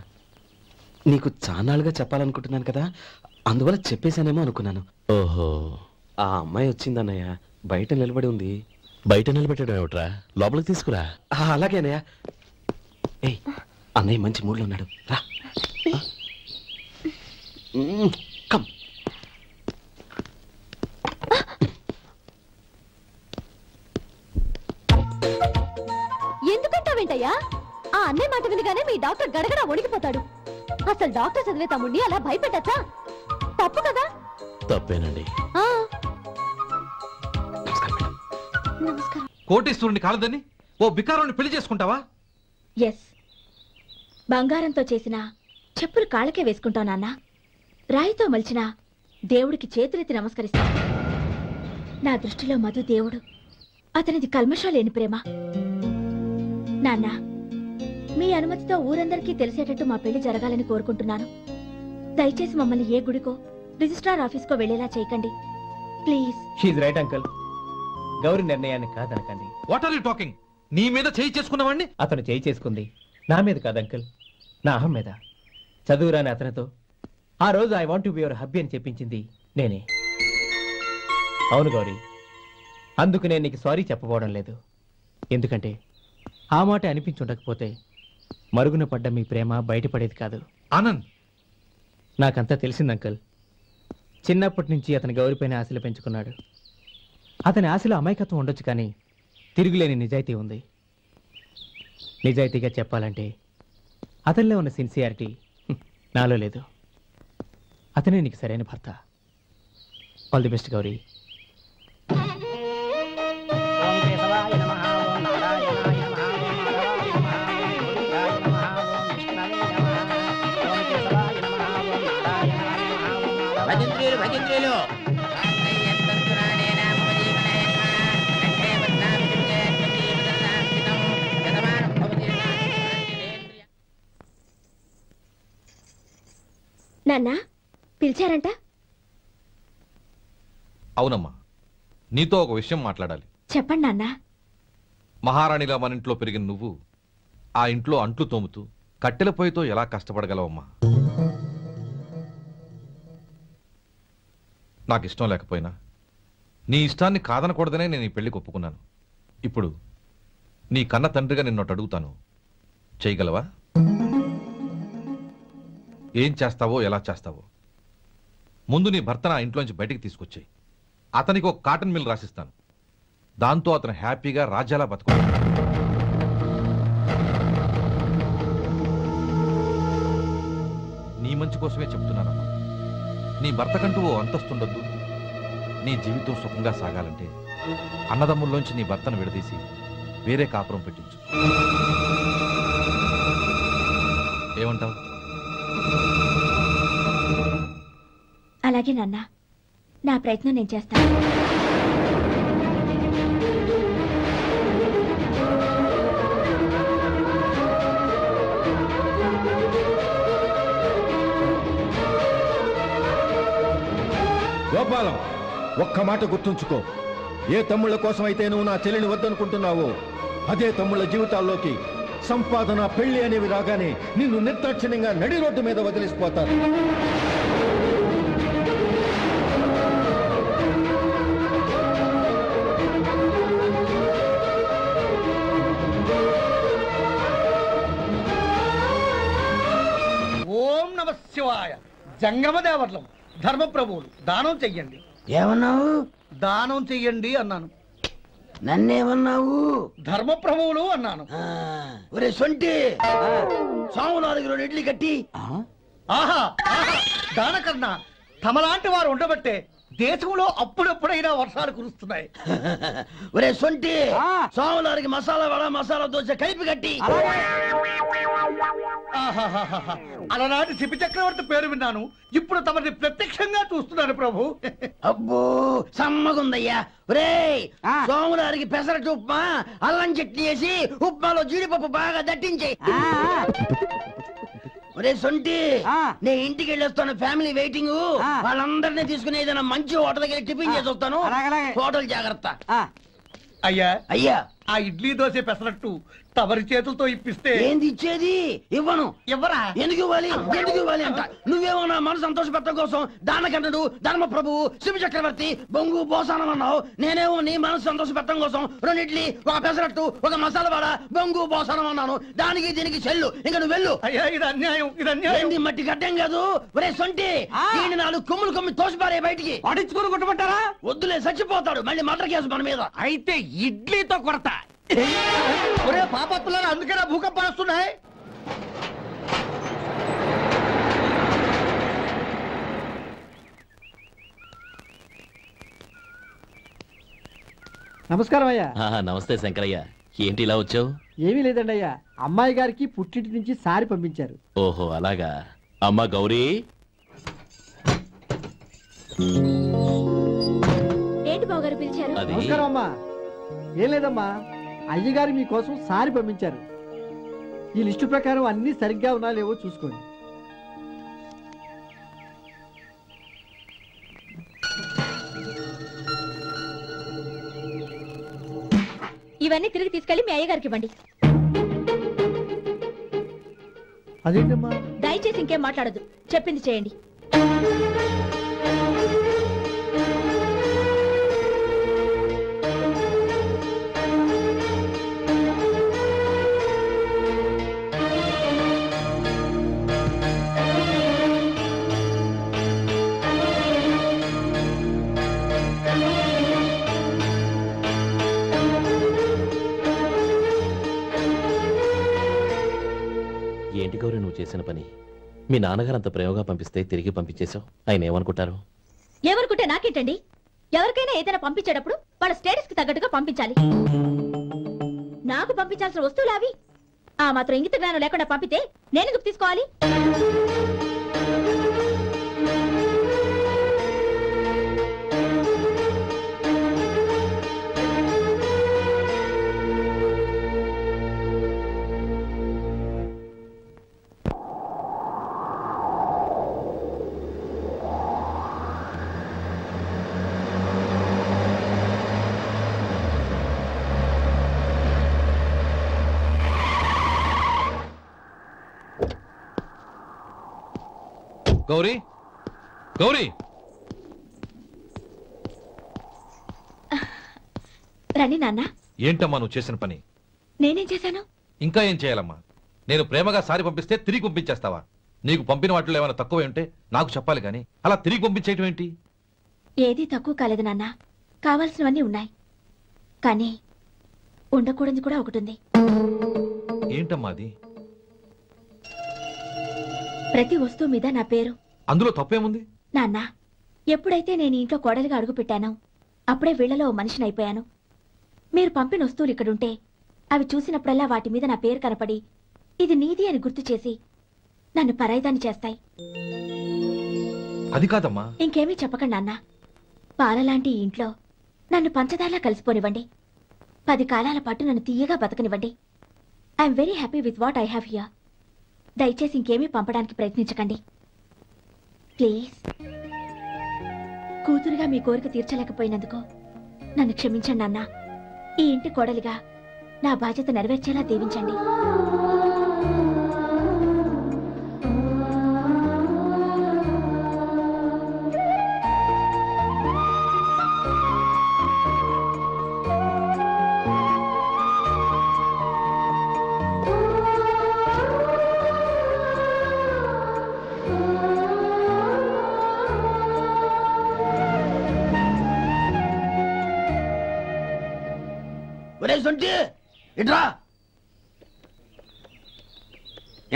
నీకు చాన్నాళ్ళుగా చెప్పాలనుకుంటున్నాను కదా, అందువల్ల చెప్పేశానేమో అనుకున్నాను. ఓహో, ఆ అమ్మాయి వచ్చిందన్నయ్య, బయట నిలబడి ఉంది. బయట నిలబెట్టడం ఏమిట్రా? లోపలికి తీసుకురా. అలాగే అన్నయ్య. ఏయ్, అన్నయ్య మంచి మూడ్లో ఉన్నాడు, రా. కమ్. ఎందుకంటావేంటయ్యా? ఆ అన్నయ్య మాట వినగానే మీ డాక్టర్ గడగడ వణికిపోతాడు. అసలు డాక్టర్ చదివే తమ్ముడిని అలా భయపెట్టచ్చా? తప్పు కదా? తప్పేనండి. నమస్కారం. కోటీశ్వరుని కాలదని ఓ బికారాన్ని పెళ్లి చేసుకుంటావా? ఎస్, బంగారంతో చేసిన చెప్పులు కాళ్ళకే వేసుకుంటావు నాన్న. రాయితో మలిచిన దేవుడికి చేతులెత్తి నమస్కరిస్తా. నా దృష్టిలో మధు దేవుడు, అతనిది కల్మషం లేని ప్రేమ. నాన్న, మీ అనుమతితో ఊరందరికీ తెలిసేటట్టు మా పెళ్లి జరగాలని కోరుకుంటున్నాను. దయచేసి మమ్మల్ని ఏ గుడికో రిజిస్ట్రార్ ఆఫీస్కో వెళ్లేలా చేయకండి please. She's right uncle, Gauri నిర్ణయాన్ని కాదనకండి. What are you talking? నీ మీద చేయి చేసుకున్నవాడిని అతను చేయి చేసుకుంది నా మీద కాదు అంకుల్, నా అహం మీద. చదువురాని అతనితో ఆ రోజు I want to be your hubby అని చెప్పించింది నేనే. అవును గౌరీ, అందుకు నేను నీకు సారీ చెప్పబోవడం లేదు. ఎందుకంటే ఆ మాట అనిపించుండకపోతే మరుగున పడ్డ మీ ప్రేమ బయటపడేది కాదు. ఆనంద్, నాకంతా తెలిసింది అంకుల్. చిన్నప్పటి నుంచి అతని గౌరిపైన ఆశలు పెంచుకున్నాడు. అతని ఆశలో అమాయకత్వం ఉండొచ్చు, కానీ తిరుగులేని నిజాయితీ ఉంది. నిజాయితీగా చెప్పాలంటే అతనిలో ఉన్న సిన్సియారిటీ నాలో లేదు. అతనే నీకు సరైన భర్త. All the best Gauri. నాన్న పిలిచారంట? అవునమ్మా, నీతో ఒక విషయం మాట్లాడాలి. చెప్పండి నాన్న. మహారాణిగా మన ఇంట్లో పెరిగిన నువ్వు ఆ ఇంట్లో అంట్లు తోముతూ కట్టెల పొయ్యితో ఎలా కష్టపడగలవమ్మా? నాకు ఇష్టం లేకపోయినా నీ ఇష్టాన్ని కాదనకూడదనే నేను ఈ పెళ్లికి ఒప్పుకున్నాను. ఇప్పుడు నీ కన్న తండ్రిగా నిన్నొట్టు అడుగుతాను, చేయగలవా? ఏం చేస్తావో, ఎలా చేస్తావో ముందు నీ భర్తను ఆ ఇంట్లోంచి బయటికి తీసుకొచ్చాయి. అతనికి ఒక కాటన్ మిల్ రాసిస్తాను. దాంతో అతను హ్యాపీగా రాజ్యాలా బతుకుతాడు. నీ మంచి కోసమే చెప్తున్నానమ్మా. నీ భర్తకంటూ ఓ అంతస్తుండొద్దు. నీ జీవితం సుఖంగా సాగాలంటే అన్నదమ్ముల్లోంచి నీ భర్తను విడదీసి వేరే కాపురం పెట్టించు. ఏమంటావు? అలాగే నాన్న, నా ప్రయత్నం నేను చేస్తాను. గోపాలం, ఒక్క మాట గుర్తుంచుకో. ఏ తమ్ముళ్ళ కోసం అయితే నువ్వు నా చెల్లిని వద్దనుకుంటున్నావో అదే తమ్ముళ్ళ జీవితాల్లోకి సంపాదన, పెళ్లి అనేవి రాగానే నిన్ను నిర్దాక్షిణ్యంగా నడి రోడ్డు మీద వదిలిసిపోతారు. ఓం నమ శివాయ. జంగమ దేవతలం, ధర్మప్రభువులు, దానం చెయ్యండి. ఏమన్నావు? దానం చెయ్యండి అన్నాను. నన్నేమన్నావు? ధర్మప్రభువులు అన్నాను. ఒరే సొంటి, సాములారికి 2 ఇడ్లీ కట్టి. ఆహా, దానకన్నా తమలాంటి వారు ఉండబట్టే దేశంలో అప్పుడప్పుడైనా వర్షాలు కురుస్తున్నాయి. ఒరే సొంటి, సాములారికి మసాలా వడ, మసాలా దోశ కలిపి కట్టి. అలనాటి శిపి చక్రవర్తి పేరు విన్నాను, ఇప్పుడు తమని ప్రత్యక్షంగా చూస్తున్నాను ప్రభు. అబ్బో సమ్మగుందయ్యా. ఒరే సోములారికి పెసరట్టు ఉప్మా, అల్లం చట్నీ వేసి ఉప్మాలో జీడిపప్పు బాగా దట్టించే. ఒరే సొంటి, నేను ఇంటికి వెళ్ళొస్తాను, ఫ్యామిలీ వెయిటింగ్. వాళ్ళందరినీ తీసుకుని ఏదైనా మంచి హోటల్ దగ్గర టిఫిన్ చేసి వస్తాను. హోటల్ జాగ్రత్త. అయ్యా అయ్యా, ఆ ఇడ్లీ దోశ పెసరట్టు తమరి చేతులతో ఇప్పిస్తే. ఏంది ఇచ్చేది? ఇవ్వను. ఇవ్వరా? ఎందుకు ఇవ్వాలి? ఎందుకు ఇవ్వాలి అంట? నువ్వేమో నా మనసు సంతోషపెట్టడం కోసం దానకంటుడు, ధర్మ ప్రభువు, శివ చక్రవర్తి, బొంగు బోసానం అన్నావు. నేనేమో నీ మనసు సంతోషపెట్టడం కోసం 2 ఇడ్లీ, ఒక పెసరట్టు, ఒక మసాలా వడ, బొంగు బోసానం అన్నాను. దానికి దీనికి చెల్లు. ఇంకా నువ్వు వెళ్ళు. అయ్యా ఇది అన్యాయం, ఇది అన్యాయం. ఏంది మట్టి గడ్డం కాదు. ఒరే సొంటి, దీన్ని 4 కొమ్ములు కొమ్మి తోసిపారే బయటికి. పడించుకుని కొట్టమంటారా? వద్దులే, చచ్చిపోతాడు. మళ్ళీ మర్డర్ కేసు మన మీద. అయితే ఇడ్లీతో కొడతా. ఒరే పాపత్తులారా, అందుకేనా భూకంపాలు వస్తున్నాయి? నమస్కారం అయ్యా. నమస్తే శంకరయ్య, ఏంటి ఇలా వచ్చావు? ఏమీ లేదండి అయ్యా, అమ్మాయి గారికి పుట్టింటి నుంచి సారి పంపించారు. ఓహో అలాగా. అమ్మా గౌరీ. ఏంటి బావగారు పిలిచారు? నమస్కారం అమ్మా. ఏం లేదమ్మా, అయ్యగారు మీకోసం సారి పంపించారు. ఈ లిస్టు ప్రకారం అన్ని సరిగ్గా ఉన్నా లేవో చూసుకోండి. ఇవన్నీ తిరిగి తీసుకెళ్లి మీ అయ్యగారికి ఇవ్వండి. అదేంటమ్మా? దయచేసి ఇంకేం మాట్లాడదు, చెప్పింది చేయండి. నువ్వు చేసిన పని మీ నాన్నగారు అంత ప్రేమగా పంపిస్తే తిరిగి పంపించేశావు. ఆయన ఏమనుకుంటారు? ఎవరుకుంటే నాకేంటండి? ఎవరికైనా ఏదైనా పంపించేటప్పుడు వాళ్ళ స్టేటస్ కి తగ్గట్టుగా పంపించాలి. నాకు పంపించాల్సిన వస్తువులు అవి. ఆ మాత్రం ఇంగిత జ్ఞానం లేకుండా పంపితే నేనెందుకు తీసుకోవాలి? గౌరీ, గౌరీ, రండి నాన్న. ఏంటమ్మా నువ్వు చేసిన పని? నేనేం చేశాను? ఇంకా ఏం చేయాలమ్మా? నేను ప్రేమగా సారి పంపిస్తే తిరిగి పంపించేస్తావా? నీకు పంపిన వాటిలో ఏమైనా తక్కువ ఉంటే నాకు చెప్పాలి కానీ అలా తిరిగి పంపించేయటం ఏంటి? ఏదీ తక్కువ కాలేదు నాన్న. కావాల్సినవన్నీ ఉన్నాయి, కానీ ఉండకూడదు కూడా ఒకటి ఉంది. ఏంటమ్మా అది? ప్రతి వస్తువు మీద నా పేరు. అందులో తప్పేముంది? నాన్న, ఎప్పుడైతే నేను ఇంట్లో కోడలిగా అడుగు పెట్టానో అప్పుడే వీళ్లలో ఓ మనిషిని అయిపోయాను. మీరు పంపిన వస్తువులు ఇక్కడుంటే అవి చూసినప్పుడల్లా వాటి మీద నా పేరు కనపడి ఇది నీది అని గుర్తు చేసి నన్ను పరాయిదాన్ని చేస్తాయి. అది కాదమ్మా. ఇంకేమీ చెప్పకండి నాన్న. పాలలాంటి ఈ ఇంట్లో నన్ను పంచదారలా కలిసిపోనివ్వండి. 10 కాలాల పాటు నన్ను తీయగా బతకనివ్వండి. I'm very happy with what I have here. దయచేసి ఇంకేమీ పంపడానికి ప్రయత్నించకండి ప్లీజ్. కూతురుగా మీ కోరిక తీర్చలేకపోయినందుకు నన్ను క్షమించండి నాన్న. ఈ ఇంటి కోడలిగా నా బాధ్యత నెరవేర్చేలా దీవించండి.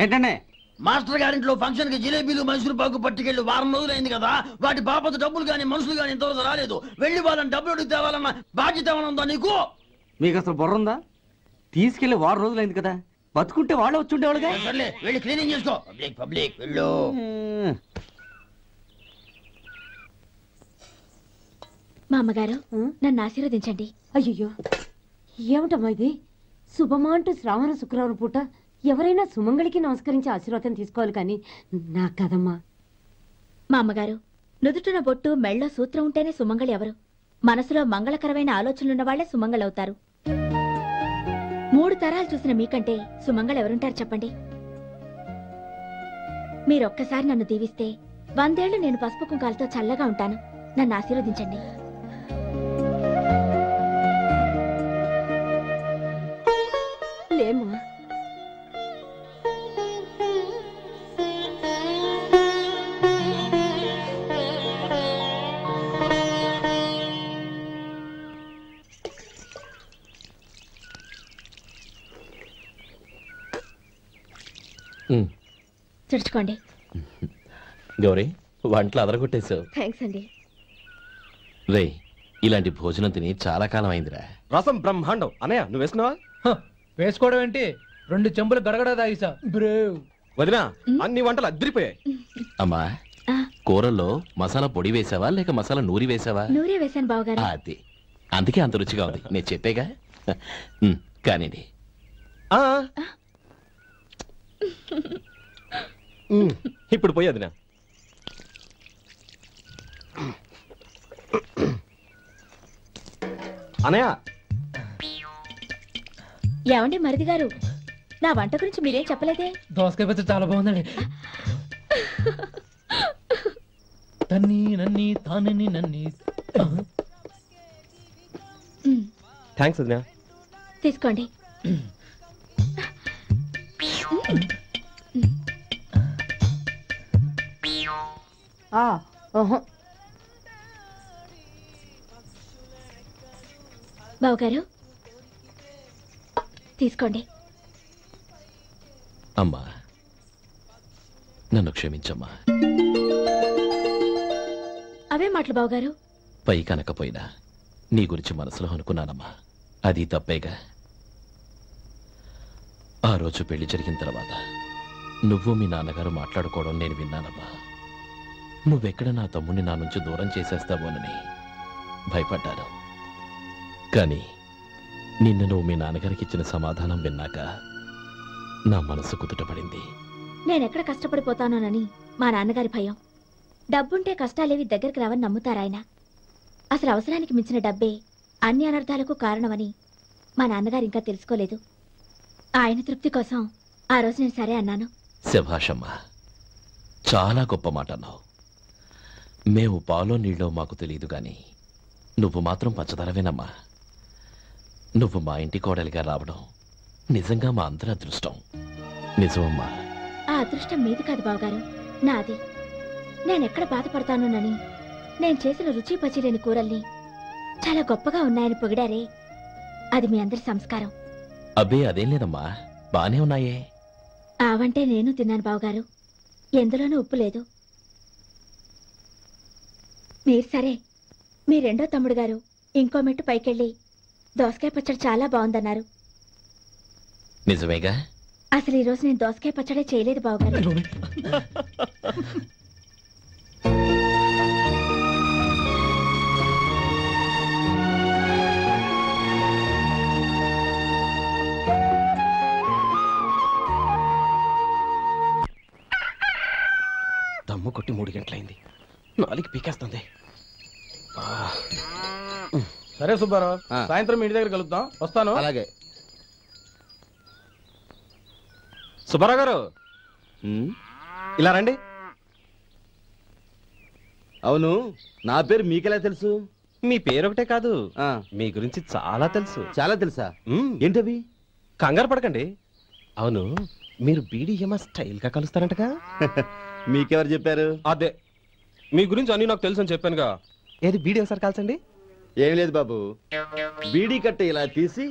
ఏంటండి? మాస్టర్ గారింట్లో ఫంక్షన్ కి జిలేబీలు మైసూరు పాకు పట్టుకెళ్ళి వారం రోజులైంది కదా. వాటి బాపత డబ్బులు గాని మనుషులు గాని ఇంతవరకు రాలేదు. వెళ్ళి వాళ్ళని డబ్బులు అడిగి తేవాలన్న బాధ్యత ఏమైనా ఉందా నీకు? మీకు అసలు బుర్ర ఉందా? తీసుకెళ్లి 6 రోజులైంది కదా, బతుకుంటే వాళ్ళు వచ్చి ఉండేవాళ్ళుగా. సర్లే, వెళ్ళి క్లీనింగ్ చేసుకో. పబ్లిక్ వెళ్ళు. మా అమ్మగారు నన్ను ఆశీర్వదించండి. అయ్యో, ఏమిటమ్మా ఇది? శుభమా అంటూ శ్రావణ శుక్రవారం పూట ఎవరైనా సుమంగళికి నమస్కరించి ఆశీర్వాదం తీసుకోవాలి కానీ నాకు కదమ్మా. మా అమ్మగారు, నుదుటిన బొట్టు మెళ్ళో సూత్రం ఉంటేనే సుమంగళి ఎవరు? మనసులో మంగళకరమైన ఆలోచనలున్న వాళ్లే సుమంగళవుతారు. 3 తరాలు చూసిన మీకంటే సుమంగళ ఎవరుంటారు చెప్పండి? మీరొక్కసారి నన్ను దీవిస్తే 100 ఏళ్లు నేను పసుపు కుంకాలతో చల్లగా ఉంటాను. నన్ను ఆశీర్వదించండి. లేమ్మా, చుడుచుకోండి. గౌరీ, వంటలు అదరగొట్టేశావు. థ్యాంక్స్ అండి. రే, ఇలాంటి భోజనం తిని చాలా కాలం అయిందిరా. రసం బ్రహ్మాండం. అనయ్య నువ్వు వేసుకున్నావా? వేసుకోవడం ఏంటి? 2 చెంబులు గడగడ తాగిసా. బ్రేవ్ వదినా, అన్ని వంటలు అద్దరిపోయాయి. అమ్మా, కూరల్లో మసాలా పొడి వేసావా లేక మసాలా నూరి వేసావా? నూరే వేశాను బావగారు. అది అందుకే అంత రుచిగా ఉంది. నేను చెప్పేగా. కానివ్వండి. ఇప్పుడు పోయి వదినా. అనయ్య, ఏమండి మరిది గారు, నా వంట గురించి మీరేం చెప్పలేదే? దోసకాయ పచ్చడి చాలా బాగుందండి. తన్ని నన్ని తానని నన్ని. థ్యాంక్స్ వదినా. తీసుకోండి. బావగారు తీసుకోండి. అమ్మా, నన్ను క్షమించమ్మా. అవే మాటలు బావగారు. పై కనకపోయినా నీ గురించి మనసులో అనుకున్నానమ్మా. అది తప్పేగా. ఆ రోజు పెళ్లి జరిగిన తర్వాత నువ్వు మీ నాన్నగారు మాట్లాడుకోవడం నేను విన్నానమ్మా. నువ్వెక్కడ నా తమ్ముడిని నా నుంచి దూరం చేసేస్తావోనని భయపడ్డాను. కానీ నిన్న నువ్వు మీ నాన్నగారికి ఇచ్చిన సమాధానం విన్నాక నా మనసు కుదుటపడింది. నేనెక్కడ కష్టపడిపోతానోనని మా నాన్నగారి భయం. డబ్బుంటే కష్టాలేవి దగ్గరికి రావని నమ్ముతారాయన. అసలు అవసరానికి మించిన డబ్బే అన్ని అనర్థాలకు కారణమని మా నాన్నగారు ఇంకా తెలుసుకోలేదు. ఆయన తృప్తి కోసం ఆ రోజు నేను సరే అన్నాను. శభాషమ్మా, చాలా గొప్ప మాట అన్నావు. మేము పాలో నీళ్ళో మాకు తెలియదు గాని నువ్వు మాత్రం పచ్చదరవేనమ్మా. నువ్వు మా ఇంటి కోడలిగా రావడం నిజంగా మా అందరి అదృష్టం. నిజమమ్మా. ఆ అదృష్టం మీది కాదు బావగారు, నాది. నేనెక్కడ బాధపడతానోనని నేను చేసిన రుచి పచిలేని కూరల్ని చాలా గొప్పగా ఉన్నాయని పొగిడారే, అది మీ అందరి సంస్కారం. అబ్బే అదేం లేదమ్మా, బానే ఉన్నాయే. ఆవంటే నేను తిన్నాను బావగారు, ఎందులోనూ ఉప్పు లేదు. మీరు సరే, మీ రెండో తమ్ముడు గారు ఇంకో మెట్టు పైకెళ్ళి దోసకాయ పచ్చడి చాలా బాగుందన్నారు. నిజమేగా? అసలు ఈరోజు నేను దోసకాయ పచ్చడే చేయలేదు బావగారు. దమ్ము కొట్టి 3 గంటలైంది, 4 పీకేస్తుంది. సరే సుబ్బారావు, సాయంత్రం ఇంటి దగ్గర కలుద్దాం. వస్తాను. అలాగే. సుబ్బారావు గారు ఇలా రండి. అవును, నా పేరు మీకెలా తెలుసు? మీ పేరు ఒకటే కాదు, మీ గురించి చాలా తెలుసు. చాలా తెలుసా? ఏంటవి? కంగారు పడకండి. అవును, మీరు బీడీఎంఆ స్టైల్ గా కలుస్తారంటగా? మీకెవరు చెప్పారు? అదే, మీ గురించి అన్ని నాకు తెలుసు అని చెప్పానుగా. ఏది బీడీ ఒకసారి కాల్చండి. ఏం లేదు బాబు, బీడీ కట్ట ఇలా తీసి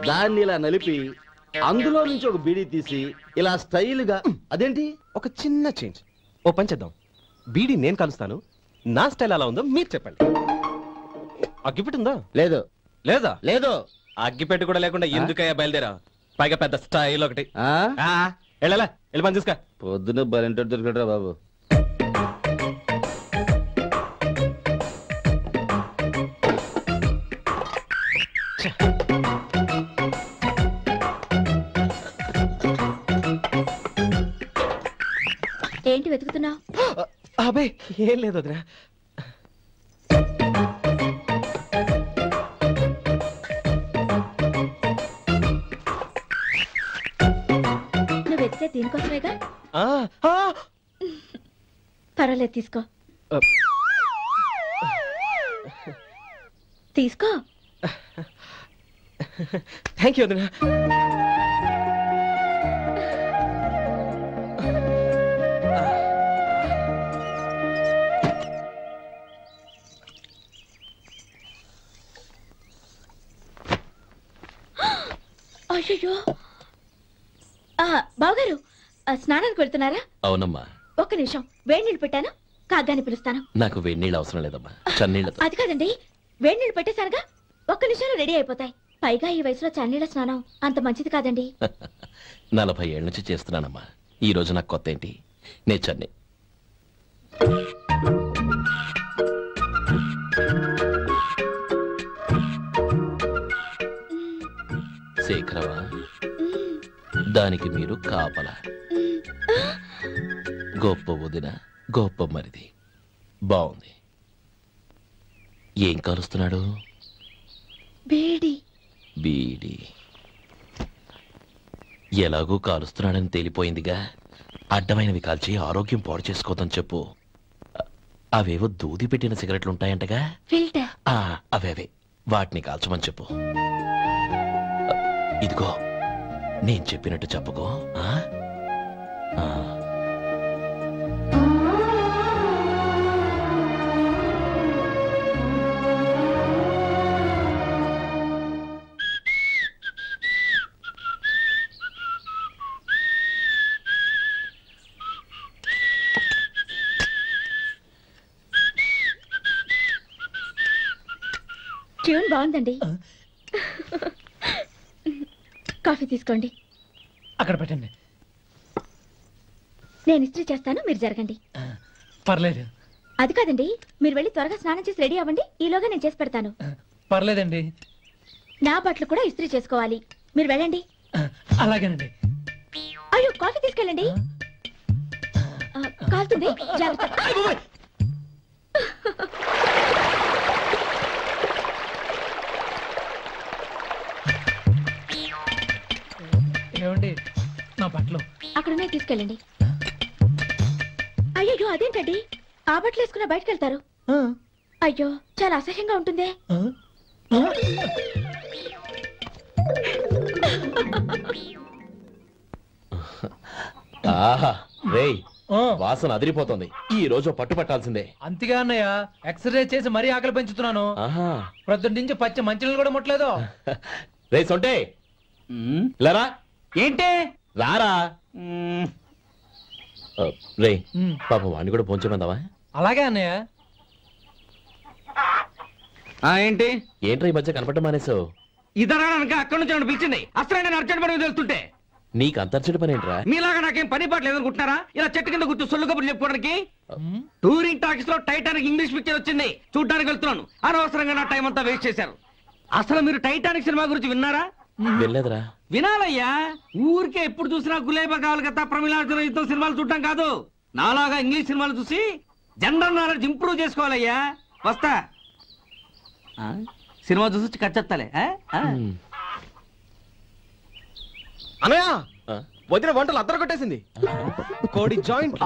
దాన్ని ఇలా నలిపి అందులో నుంచి ఒక బీడీ తీసి ఇలా స్టైల్గా. అదేంటి? ఒక చిన్న చేంజ్. ఓ పని చేద్దాం, బీడీ నేను కలుస్తాను, నా స్టైల్ అలా ఉందో మీరు చెప్పండి. అగ్గిపెట్టి ఉందా? లేదు. లేదా? లేదు. అగ్గిపెట్టి కూడా లేకుండా ఎందుకయ్యా బయలుదేరా? పైగా పెద్ద స్టైల్ ఒకటి. వెళ్ళాలా, వెళ్ళి పని చూసుకో. పొద్దున బలంటో దొరికడరా బాబు. ఏంటి వెతుకుతున్నావు? అబే ఏం లేదు వదినా. నువ్వు వెతికే దీనికోసమేగా. పర్వాలేదు, తీసుకో తీసుకో. థ్యాంక్ యూ వదినా. అయ్యో, బావగారు స్నానానికి వెళ్తున్నారా? అవునమ్మా. ఒక్క నిమిషం, వేడి నీళ్ళు పెట్టాను, కాగ్గాని పిలుస్తాను. నాకు వేడి నీళ్ళు అవసరం లేదమ్మా, చన్నీళ్ళతో. అది కాదండి, వేడి నీళ్ళు పెట్టేశానుగా, ఒక్క నిమిషంలో రెడీ అయిపోతాయి. పైగా ఈ వయసులో చన్నీళ్ళ స్నానం అంత మంచిది కాదండి. 40 ఏళ్ళ నుంచి చేస్తున్నానమ్మా. ఈ రోజు నాకు కొత్త ఏంటి? నే చన్నీ. శేఖరవా, దానికి మీరు కాపల. గొప్ప వదిన, గొప్ప మరిది. బాగుంది. ఏం కాలుస్తున్నాడు? బీడి. బీడి ఎలాగూ కాలుస్తున్నాడని తేలిపోయిందిగా. అడ్డమైనవి కాల్చి ఆరోగ్యం పాడు చేసుకోదని చెప్పు. అవేవో దూది పెట్టిన సిగరెట్లు ఉంటాయంటగా, ఫిల్టర్. అవే వాటిని కాల్చమని చెప్పు. ఇదిగో నేను చెప్పినట్టు చెప్పుకో. ట్యూన్ బాగుందండి. కాఫీ తీసుకోండి. అక్కడ పెట్టండి. నేను ఇస్త్రీ చేస్తాను, మీరు జరగండి. పర్లేదు. అది కాదండి, మీరు వెళ్ళి త్వరగా స్నానం చేసి రెడీ అవ్వండి. ఈలోగా నేను చేసి పెడతాను. పర్లేదండి. నా బట్టలు కూడా ఇస్త్రీ చేసుకోవాలి. మీరు వెళ్ళండి. అలాగేనండి. అయ్యో, కాఫీ తీసుకెళ్ళండి. కాలుతుంది, జాగ్రత్త. ఏమండి, నా బట్టలు అక్కడున్నాయి, తీసుకెళ్ళండి. అయ్యో, అదేంటండి ఆ బట్టలు వేసుకున్న బయటకు వెళ్తారు? అయ్యో, చాలా అసహ్యంగా ఉంటుందే. ఆహా రేయ్, వాసన అదిరిపోతుంది. ఈ రోజు పట్టు పట్టాల్సిందే. అంతగా అన్నయ్య, ఎక్సర్సైజ్ చేసి మరీ ఆకలి పెంచుతున్నాను. ప్రొద్దుటి నుంచి పచ్చి మంచినీళ్ళు కూడా ముట్టలేదు. రే సొంటే, లేరా. ఏంటి రారా. రే పాపం వాడిని కూడా పోంచమందావా? అలాగే అన్నయ్య. ఏంటి ఏంట్రా ఈ మధ్య కనపడడం మానేసావు? ఇద్దరు అక్కడి నుంచి నన్ను పిలిచింది. అసలు నేను అర్జెంట్ పని తెలుస్తుంటే నీకు అంతర్చడి పని ఏంట్రా? మీలాగా నాకేం పని పాటలు ఎదుర్కొంటున్నారా? ఇలా చెట్టు కింద కూర్చో సొల్లు కబుర్లు చెప్పుకోవడానికి. టూరింగ్ టాకీస్ లో టైటానిక్ ఇంగ్లీష్ పిక్చర్ వచ్చింది, చూడ్డానికి వెళ్తున్నాను. అనవసరంగా నా టైం అంతా వేస్ట్ చేశారు. అసలు మీరు టైటానిక్ సినిమా గురించి విన్నారా? వెళ్ళలేదురా. వినాలయ్యా. ఊరికే ఎప్పుడు చూసినా గులేబా కావాలి కదా, ప్రమిళార్జున యుద్ధం సినిమాలు చూడటం కాదు. నాలాగా ఇంగ్లీష్ సినిమాలు చూసి జనరల్ నాలెడ్జ్ ఇంప్రూవ్ చేసుకోవాలయ్యా. వస్తా. సినిమా చూసి కచ్చెత్తాలే. అనయా, వదిన వంటలు అద్దరు కొట్టేసింది. కోడి జాయింట్,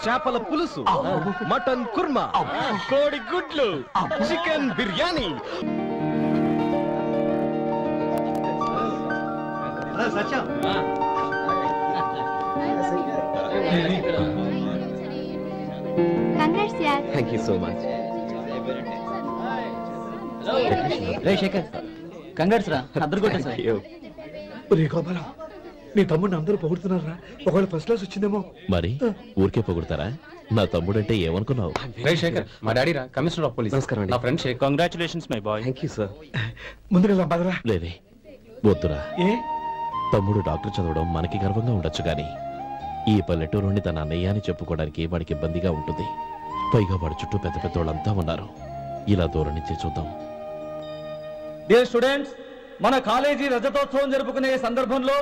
చేపల పులుసు, మటన్ కుర్మా, కోడి గుడ్లు, chicken biryani. Satyam, thank you so much. రే శేఖర్, కంగ్రాట్స్ రా, అద్దరు కొట్టేసా. రే గోపాలం, నీ తమ్ముడిని అందరూ పొగుడుతున్నారా? ఒకవేళ ఫస్ట్ క్లాస్ వచ్చిందేమో. మరి ఊరికే పొగుడతారా? నా తమ్ముడంటే ఏమనుకున్నావు? రే శేఖర్, మా డాడీ రా, కమిషనర్ ఆఫ్ పోలీస్. నమస్కారం అండి. నా friend Shekhar. Congratulations my boy. Thank you sir. ముందుకెళ్దాం పదరా. లేదే, వద్దురా. ఏ తమ్ముడు డాక్టర్ చదవడం మనకి గర్వంగా ఉండొచ్చు కానీ ఈ పల్లెటూరు నుండి తన అన్నయ్య అని చెప్పుకోవడానికి వాడికి ఇబ్బందిగా ఉంటుంది. పైగా వాడి చుట్టూ పెద్ద పెద్ద వాళ్ళంతా ఉన్నారు. ఇలా దూరం నుంచే చూద్దాం. డియర్ స్టూడెంట్స్, మన కాలేజీ రజతోత్సవం జరుపుకునే సందర్భంలో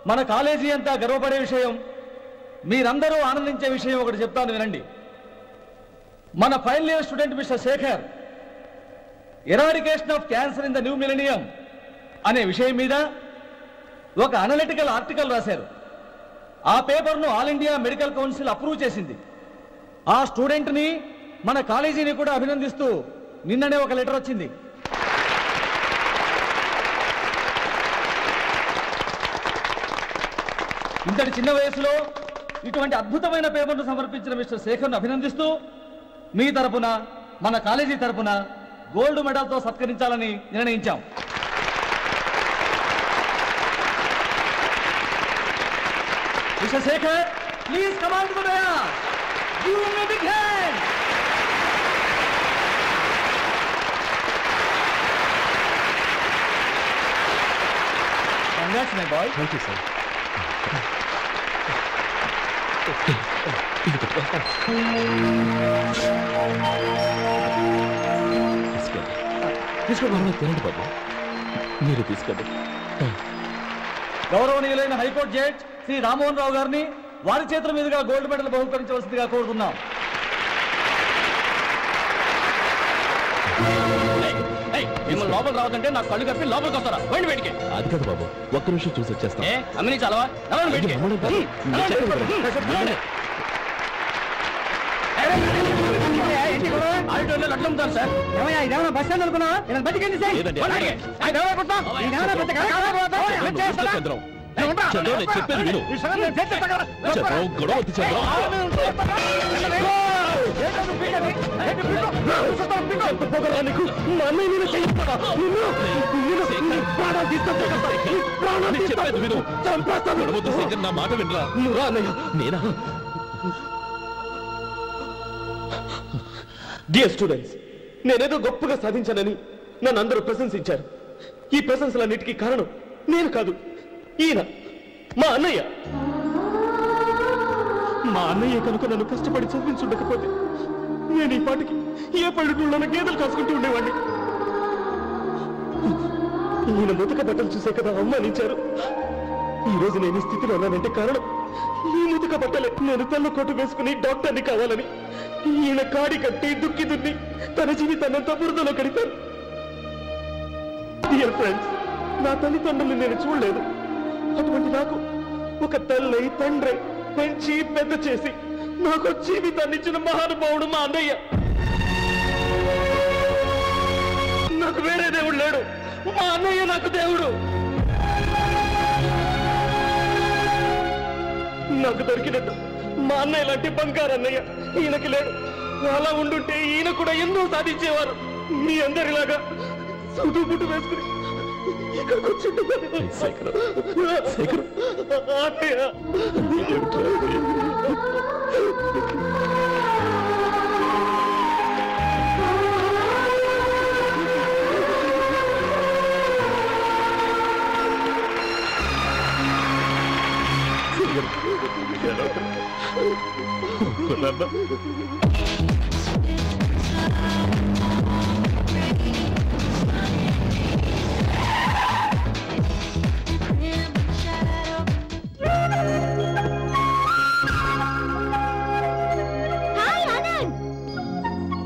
మన కాలేజీ అంతా గర్వపడే విషయం, మీరందరూ ఆనందించే విషయం ఒకటి చెప్తాను వినండి. మన final year student mister Shekhar eradication of cancer in the new millennium అనే విషయం మీద ఒక అనలిటికల్ ఆర్టికల్ రాశారు. ఆ పేపర్ను all India medical council approve చేసింది. ఆ స్టూడెంట్ని, మన కాలేజీని కూడా అభినందిస్తూ నిన్ననే ఒక లెటర్ వచ్చింది. ఇంతటి చిన్న వయసులో ఇటువంటి అద్భుతమైన పేపర్ను సమర్పించిన మిస్టర్ శేఖర్ను అభినందిస్తూ మీ తరపున, మన కాలేజీ తరపున గోల్డ్ మెడల్తో సత్కరించాలని నిర్ణయించాం. Mister Shekhar, please come on to the dais. Give me a big hand. Congrats my boy. Thank you sir. తీసుకోండి, తినండి బాబు. మీరు తీసుకోండి. గౌరవనీయులైన హైకోర్టు జడ్జ్ శ్రీ రామ్మోహన్ రావు గారిని వారి చేతుల మీదుగా గోల్డ్ మెడల్ బహుకరించవలసిందిగా కోరుతున్నాం. మిమ్మల్ని లోపల రావద్దంటే నాకు కళ్ళు కప్పి లోపలికి వస్తారా? పోయింది బయటికి. అది కాదు బాబు, ఒక్క నిమిషం చూసి వచ్చేస్తాం. అమ్మని చాలవా? అట్లుంటారు సార్. ఏమయ్యా, ఇదేమన్నా బస్ స్టాండ్ అనుకున్నా? బతికేంటి సార్? చెప్పేది విను. గొడవ వద్దు చంద్రం. నా మాట వినరా? నేనా? డియర్ స్టూడెంట్స్, నేనేదో గొప్పగా సాధించానని నన్ను అందరూ ప్రశంసించారు. ఈ ప్రశంసలన్నిటికీ కారణం నేను కాదు, ఈయన మా అన్నయ్య. మా అన్నయ్య కనుక నన్ను కష్టపడి చదివించుండకపోతే నేను ఈ పాటికి ఏ పల్లెటూళ్ళలో గేదెలు కాసుకుంటూ ఉండేవాడిని. ఈయన ముతక బట్టలు చూసే కదా అవమానించారు. ఈ రోజు నేను ఈ స్థితిలో ఉన్నానంటే కారణం ఈ ముతక బట్టలే. నేను తెల్ల కోటు వేసుకుని డాక్టర్ని కావాలని ఈయన కాడి కట్టి దుక్కి దున్ని తన జీవితాన్నంతా బురదలో కడిపారు. డియర్ ఫ్రెండ్స్, నా తల్లిదండ్రులు నేను చూడలేదు. అటువంటి నాకు ఒక తల్లి తండ్రి పెంచి పెద్ద చేసి నాకు జీవితాన్ని ఇచ్చిన మహానుభావుడు మా అన్నయ్య. నాకు వేరే దేవుడు లేడు, మా అన్నయ్య నాకు దేవుడు. నాకు దొరికినట్టు మా అన్నయ్య లాంటి బంగారు అన్నయ్య ఈయనకి లేడు. అలా ఉండుంటే ఈయన కూడా ఎన్నో సాధించేవారు. మీ అందరిలాగా సుటుబుట్టు వేసుకుని ఇక్కడికి వచ్చి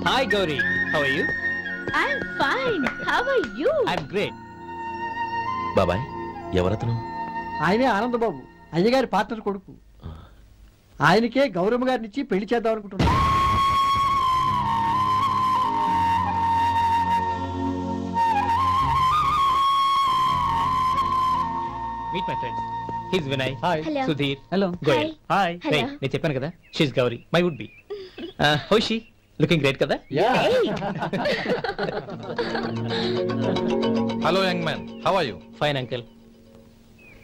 Hi Gauri, how are you? I'm fine. How are you? I'm great. బాబాయ్, ఎవరతను? ఆయనే ఆనందబాబు, అయ్యగారి పార్ట్నర్ కొడుకు. ఆయనకే గౌరమ్మ గారినిచ్చి పెళ్లి చేద్దాం అనుకుంటున్నాను. Meet my friends. He's Vinay. Hi. Hello. Sudhir. Hello. Goyal. Hi. Hey, నేను చెప్పాను కదా, she's Gauri, my would be. How is she? Looking great కదా? Hello young man, how are you? Fine uncle.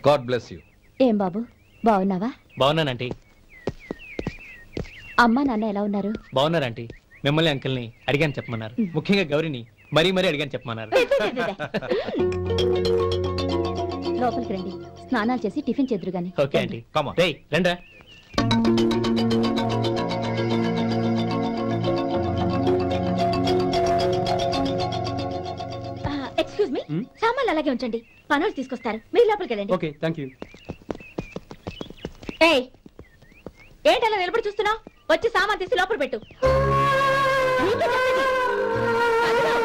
God bless you. ఏం బాబు, బాగున్నావా? బాగున్నానంటీ. అమ్మా నాన్న ఎలా ఉన్నారు? బాగున్నారంటీ. మిమ్మల్ని అంకుల్ని అడిగాను చెప్పమన్నారు. ముఖ్యంగా గౌరిని మరీ మరీ అడిగాను చెప్పమన్నారు. లోపలికి రండి, స్నానాలు చేసి టిఫిన్ చేదురు గాని. Okay aunty. రేయ్ రండ్రా. ఎక్స్క్యూజ్ మీ, సామాన్లు అలాగే ఉంచండి, పనులు తీసుకొస్తారు. మీరు లోపలికి వెళ్ళండి. Okay, thank you. ఏయ్, ఏంటి అలా నిలబడి చూస్తున్నావు? వచ్చి సామాన్ తీసి లోపల పెట్టు. నీకే చెప్పేది. అదిగో.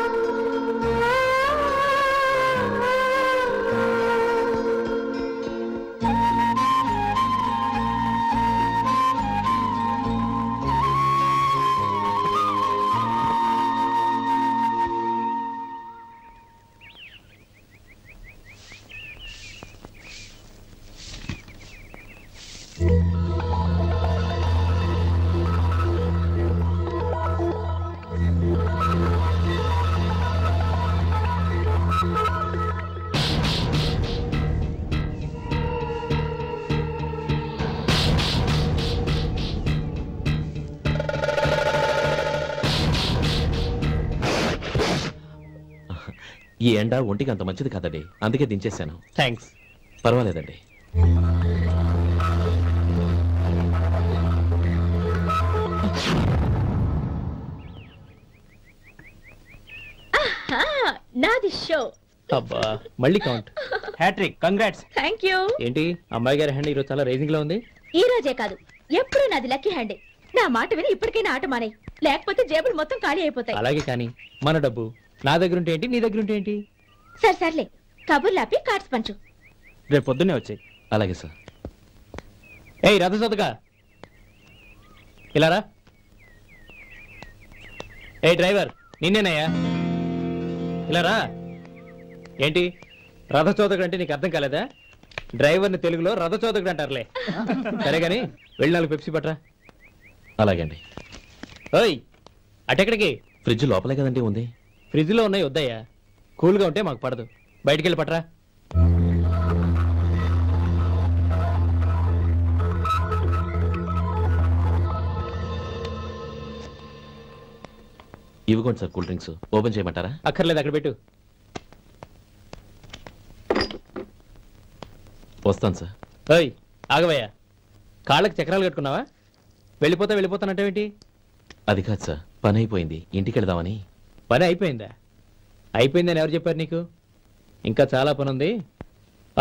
ఈ ఎండ ఒంటికి అంత మంచిది కాదండి, అందుకే దించేశాను. థ్యాంక్స్. పర్వాలేదండి. నాది షో. అబ్బా, మళ్ళీ count. Hattrick, congrats. Thank you. ఏంటి అమ్మాయి గారి హ్యాండ్ ఈరోజు చాలా రేజింగ్ లో ఉంది? ఈ రోజే కాదు, ఎప్పుడు నాది లక్కీ హ్యాండే. నా మాట విని ఇప్పటికైనా ఆట మానే, లేకపోతే జేబులు మొత్తం ఖాళీ అయిపోతాయి. అలాగే కానీ మన డబ్బు నా దగ్గర ఉంటే ఏంటి, నీ దగ్గర ఉంటే ఏంటి? సరే సర్లే, కబుర్లు ఆపి కార్డ్స్ పంచు. రేపు పొద్దున్నే వచ్చాయి. అలాగే సార్. ఏయ్ రథసోదగా, ఇలా రా. ఏ డ్రైవర్, నిన్నేనయ్యా, ఇలా రా. ఏంటి రథచోదకుడు అంటే నీకు అర్థం కాలేదా? డ్రైవర్ని తెలుగులో రథచోదకుడు అంటారులే. సరే గాని వెళ్ళి 4 పెప్సీ పట్రా. అలాగే అండి. ఓయ్, అటెక్కడికి? ఫ్రిడ్జ్ లోపలే కదండి ఉంది. ఫ్రిడ్జ్లో ఉన్నాయి, వద్దయ్యా. కూల్గా ఉంటే మాకు పడదు. బయటికి వెళ్ళి పట్రా. ఇవ్వకోండి సార్, కూల్ డ్రింక్స్. ఓపెన్ చేయమంటారా? అక్కర్లేదు, అక్కడ పెట్టు. వస్తాను సార్. ఓయ్ ఆగవయ్యా, కాళ్ళకి చక్రాలు కట్టుకున్నావా? వెళ్ళిపోతానంటేంటి? అది కాదు సార్, పని అయిపోయింది, ఇంటికి వెళదామని. పని అయిపోయిందా? అయిపోయిందని ఎవరు చెప్పారు నీకు? ఇంకా చాలా పని ఉంది,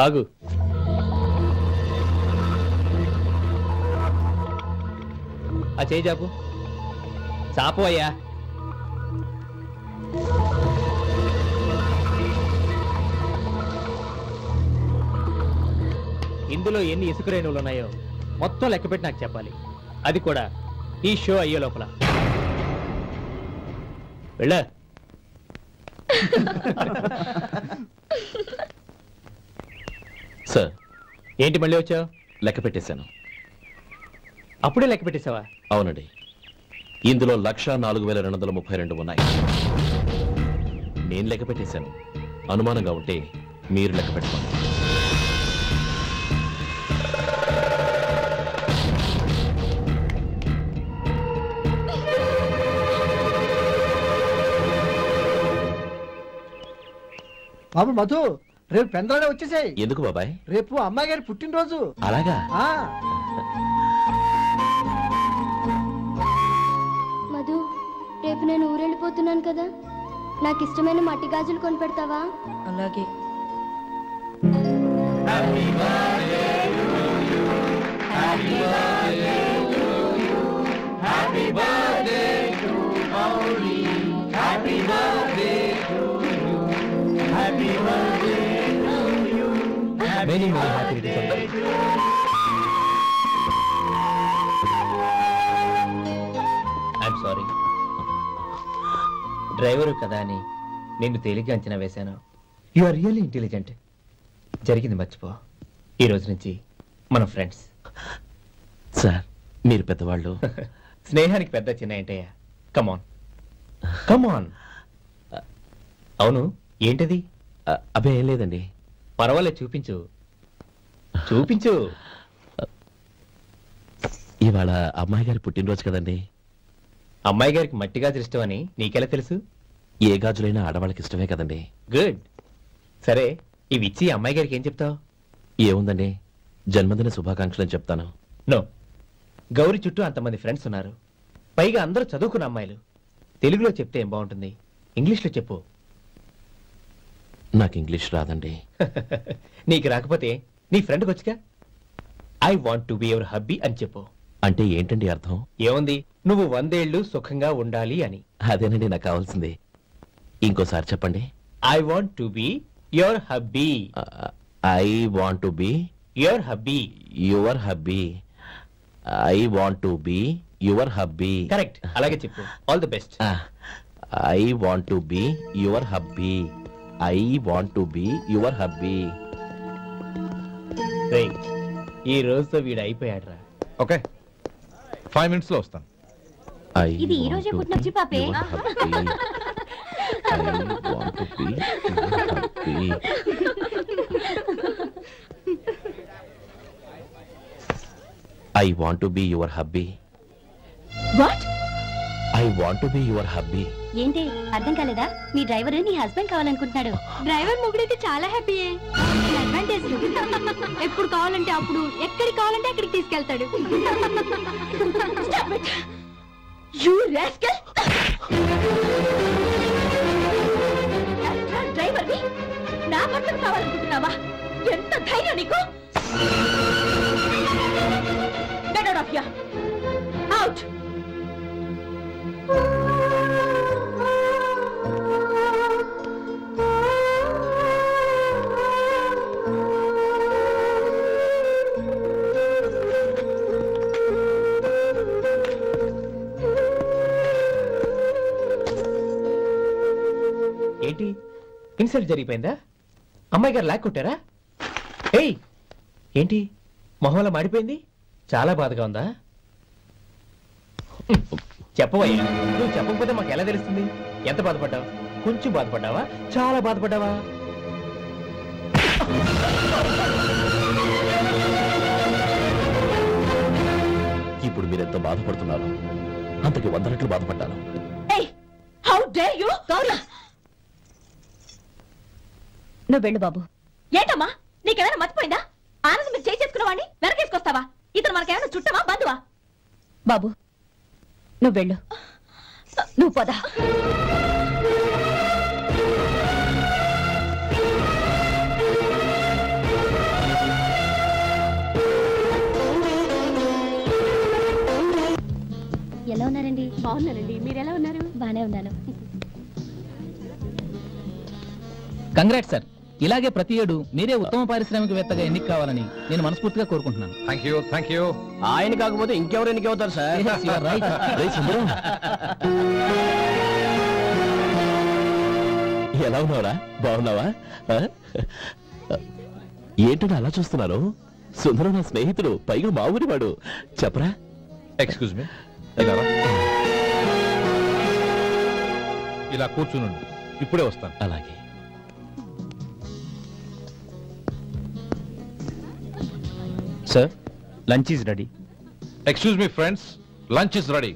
ఆగు. ఆ చేయి చాపు. చాపు అయ్యా. ఇందులో ఎన్ని ఇసుక రేణువులు ఉన్నాయో మొత్తం లెక్కపెట్టి నాకు చెప్పాలి. అది కూడా ఈ షో అయ్యే లోపల. వెళ్ళా. సార్. ఏంటి మళ్ళీ వచ్చావు? లెక్క పెట్టేశాను. అప్పుడే లెక్క పెట్టేశావా? అవునండి. ఇందులో 1,04,232 ఉన్నాయి. నేను లెక్క పెట్టేశాను. అనుమానంగా ఉంటే మీరు లెక్క పెట్టుకోండి. బాబు మధు, రేపు పెందలాడే వచ్చేసాయి. ఎందుకు బాబాయ్? రేపు అమ్మాయి గారి పుట్టినరోజు. అలాగా? మధు, రేపు నేను ఊరెళ్ళిపోతున్నాను కదా, నాకు ఇష్టమైన మట్టి గాజులు కొనిపెడతావా? అలాగే. Many happy returns. I'm sorry. Driver కదా అని నిన్ను తేలిగ్గా అంచనా వేశాను. You are really intelligent. జరిగింది మర్చిపో. ఈ రోజు నుంచి మనం ఫ్రెండ్స్. సార్, మీరు పెద్దవాళ్ళు. స్నేహానికి పెద్ద చిన్న ఏంటయ్యా? కమాన్ కమాన్. అవును, ఏంటది? అబ్బే ఏం లేదండి. పర్వాలేదు, చూపించు చూపించు. ఇవాళ అమ్మాయి గారి పుట్టినరోజు కదండి. అమ్మాయి గారికి మట్టి గాజులు ఇష్టమని నీకెలా తెలుసు? ఏ గాజులైనా ఆడవాళ్ళకి ఇష్టమే కదండి. గుడ్. సరే, ఇవి ఇచ్చి అమ్మాయి గారికి ఏం చెప్తావు? ఏముందండి, జన్మదిన శుభాకాంక్షలు అని చెప్తాను. నో, గౌరీ చుట్టూ అంతమంది ఫ్రెండ్స్ ఉన్నారు, పైగా అందరూ చదువుకున్న అమ్మాయిలు. తెలుగులో చెప్తే ఏం బాగుంటుంది? ఇంగ్లీష్లో చెప్పు. నాకు ఇంగ్లీష్ రాదండి. నీకు రాకపోతే నీ ఫ్రెండ్కి వచ్చిగా I want to be your hubby అని చెప్పు. అంటే ఏంటండి అర్థం? ఏముంది, నువ్వు 100 ఏళ్ళు సుఖంగా ఉండాలి అని. అదేనండి నాకు కావాల్సింది. ఇంకోసారి చెప్పండి. I want to be your hubby. I want to be your hubby. Your hubby. I want to be your hubby. Correct, అలాగే చెప్పు. All the best. I want to be your hubby. I want to be your hubby. ఈ రోజుతో వీడు అయిపోయాడ్రా. ఓకే, 5 minutes లో వస్తాను. ఇది ఈ రోజే పుట్టినొచ్చి పాపే. I want to be your hubby. What? I want to be your hubby. ఏంటి అర్థం కాలేదా? మీ డ్రైవర్ నీ హస్బెండ్ కావాలనుకుంటున్నాడు. డ్రైవర్ మొగుడైతే చాలా హ్యాపీయే. అడ్వాంటేజ్ ఎప్పుడు కావాలంటే అప్పుడు, ఎక్కడికి కావాలంటే అక్కడికి తీసుకెళ్తాడు. Stop it! You rascal! Driver ని నా భర్తను కావాలనుకుంటున్నావా? ఎంత ధైర్యం నీకు? Get out of here! Out! ఏంటి, ఇన్సల్ట్ జరిగిపోయిందా? అమ్మాయి గారు లాక్ కొట్టారా? ఏయ్, ఏంటి మొహంలో మాడిపోయింది? చాలా బాధగా ఉందా? చెప్పవయ్యా, నువ్వు చెప్పకపోతే మాకు ఎలా తెలుస్తుంది? ఎంత బాధపడ్డావు? కొంచెం బాధపడ్డావా? చాలా బాధపడ్డావా? ఇప్పుడు మీరెంత బాధపడుతున్నారు, అంతకి 100 రెట్లు బాధపడ్డాను. How dare you? గౌరీ, నువ్వు వెళ్ళు బాబు. ఏంటమ్మా, నీకేమైనా మర్చిపోయిందా? వాడిని వెనకేసుకొస్తావా? ఇతను మనకేమైనా చుట్టమా బంధువా? బాబు నువ్వు వెళ్ళు, నువ్వు పోదా. ఎలా ఉన్నారండి? బాగున్నానండి, మీరెలా ఉన్నారు? బానే ఉన్నాను. Congrats sir. ఇలాగే ప్రతి ఏడు మీరే ఉత్తమ పారిశ్రామికవేత్తగా ఎన్నిక కావాలని నేను మనస్ఫూర్తిగా కోరుకుంటున్నాను. Thank you. ఆయన కాకపోతే ఇంకెవరు ఎన్నికవుతారు sir? Yes, you are right. ఎలా ఉన్నావురా? బాగున్నావా? ఏంటని అలా చూస్తున్నారు? సుందరం నా స్నేహితుడు, పైగా మా ఊరి వాడు. చెప్పరా? ఎక్స్క్యూజ్ మీ, ఇలా కూర్చునుండు, ఇప్పుడే వస్తాను. అలాగే. Sir, lunch is ready. Excuse me friends, lunch is ready.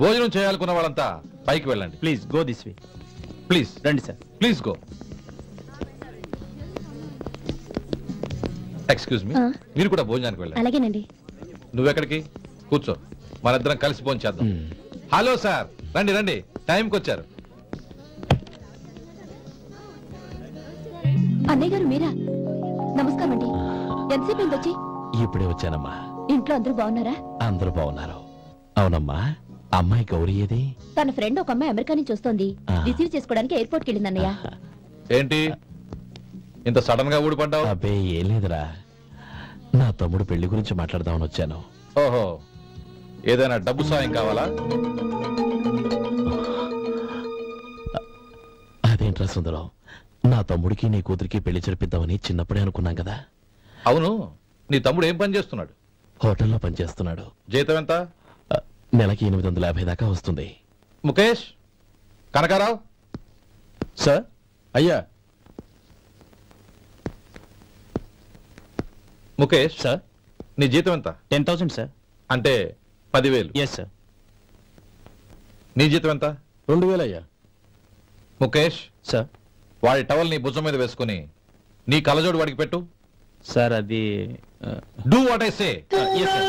భోజనం చేయాలనుకున్న వాళ్ళంతా పైకి వెళ్ళండి. Please go this way. Please రండి sir. Please go. Excuse me, మీరు కూడా భోజనానికి వెళ్ళండి. అలాగేనండి. నువ్వెక్కడికి? కూర్చో, మనిద్దరం కలిసి భోజనం చేద్దాం. హలో సార్, రండి రండి, టైంకి వచ్చారు. అన్నయ్య గారు మీరా? నమస్కారం అండి. ఎంతసేపు అయింది వచ్చి? ఇప్పుడే వచ్చానమ్మా. ఇంట్లో అందరూ బాగున్నారా? అందరూ బాగున్నారు. అవునమ్మా, అమ్మాయి గౌరీ ఏది? తన ఫ్రెండ్ ఒక అమ్మాయి అమెరికా నుంచి వస్తోంది, రిసీవ్ చేసుకోవడానికి ఎయిర్పోర్ట్కి వెళ్ళింది అన్నయ్య. ఏంటి ఇంత సడన్ గా ఊడిపడ్డావు? అబ్బే ఏం లేదురా, నా తమ్ముడు పెళ్లి గురించి మాట్లాడదామని వచ్చాను. ఓహో, ఏదైనా డబ్బు సాయం కావాలా? అదేంట్రా సుందరం, నా తమ్ముడికి నీ కూతురికి పెళ్లి జరిపిద్దామని చిన్నప్పుడే అనుకున్నాం కదా. అవును, నీ తమ్ముడు ఏం పని చేస్తున్నాడు? హోటల్లో పనిచేస్తున్నాడు. జీతం ఎంత? నెలకి 850 దాకా వస్తుంది. ముఖేష్, కనకారావు. సార్. అయ్యా. ముఖేష్ సార్, నీ జీతం ఎంత? 10,000 సార్. అంటే 10,000. Yes sir. నీ జీతం ఎంత? 2,000 అయ్యా. ముఖేష్ సార్, వాడి టవల్ నీ భుజం మీద వేసుకుని నీ కలజోడు వాడికి పెట్టు. సార్ అది do what I say. Yes sir.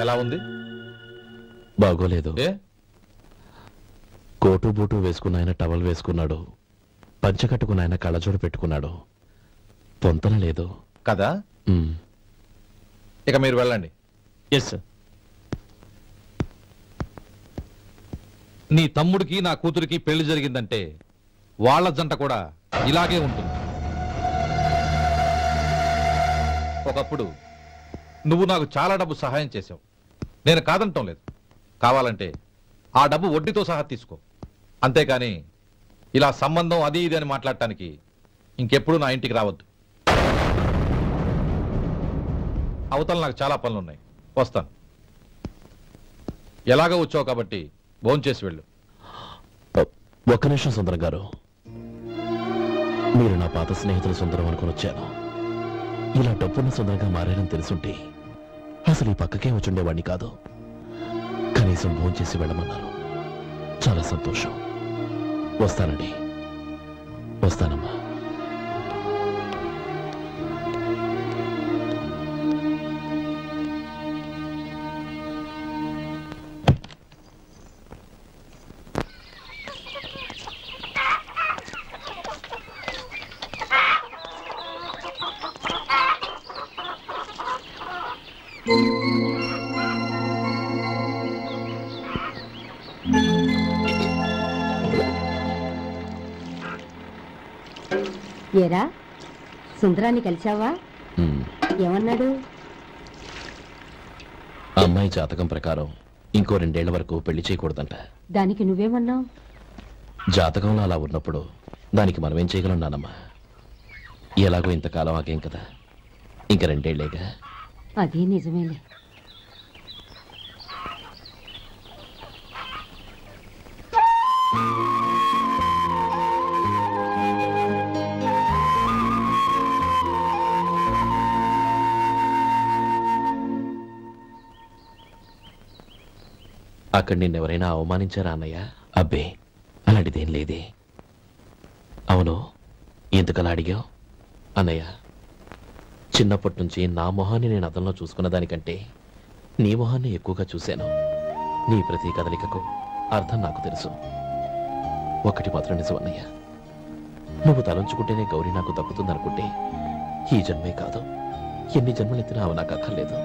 ఎలా ఉంది? బాగోలేదు. కోటు బూటు వేసుకున్న ఆయన టవల్ వేసుకున్నాడు, పంచ కట్టుకున్న ఆయన కళ్ళజోడు పెట్టుకున్నాడు. పొంతన లేదు కదా. ఇక మీరు వెళ్ళండి. Yes sir. నీ తమ్ముడికి నా కూతురికి పెళ్లి జరిగిందంటే వాళ్ళ జంట కూడా ఇలాగే ఉంటుంది. ఒకప్పుడు నువ్వు నాకు చాలా డబ్బు సహాయం చేశావు, నేను కాదంటం లేదు. కావాలంటే ఆ డబ్బు వడ్డీతో సహా తీసుకో. అంతేకాని ఇలా సంబంధం అది ఇది అని మాట్లాడటానికి ఇంకెప్పుడు నా ఇంటికి రావద్దు. అవతల నాకు చాలా పనులున్నాయి, వస్తాను. ఎలాగో వచ్చావు కాబట్టి భోంచేసి వెళ్ళు. ఒక్క నిమిషం సుందరం గారు, మీరు నా పాత స్నేహితులు సుందరం అనుకుని వచ్చాను. ఇలా డబ్బున్న సుందరంగా మారారని తెలుసుంటే అసలు ఈ పక్కకే వచ్చుండేవాడిని కాదు. కనీసం భోంచేసి వెళ్ళమన్నారు, చాలా సంతోషం. వస్తానండి. వస్తానమ్మా. ఏరా, సుందరాన్ని కలిశావా? ఏమన్నాడు? అమ్మాయి జాతకం ప్రకారం ఇంకో 2 ఏళ్ల వరకు పెళ్లి చేయకూడదంట. దానికి నువ్వేమన్నావు? జాతకంలో అలా ఉన్నప్పుడు దానికి మనమేం చేయగలం నానమ్మా? ఎలాగో ఇంతకాలం ఆగేం కదా, ఇంకా 2 ఏళ్లేగా. అదే నిజమేలే. అక్కడ నిన్నెవరైనా అవమానించారా అన్నయ్య? అబ్బే, అలాంటిదేం లేదే. అవును, ఎందుకలా అడిగావు? అన్నయ్య, చిన్నప్పటి నుంచి నా మొహాన్ని నేను అద్దంలో చూసుకున్న దానికంటే నీ మొహాన్ని ఎక్కువగా చూశాను. నీ ప్రతి కదలికకు అర్థం నాకు తెలుసు. ఒకటి మాత్రం నిజం అన్నయ్య, నువ్వు తలంచుకుంటేనే గౌరీ నాకు దక్కుతుందనుకుంటే ఈ జన్మే కాదు, ఎన్ని జన్మలెత్తినా అవి నాకు అక్కర్లేదు.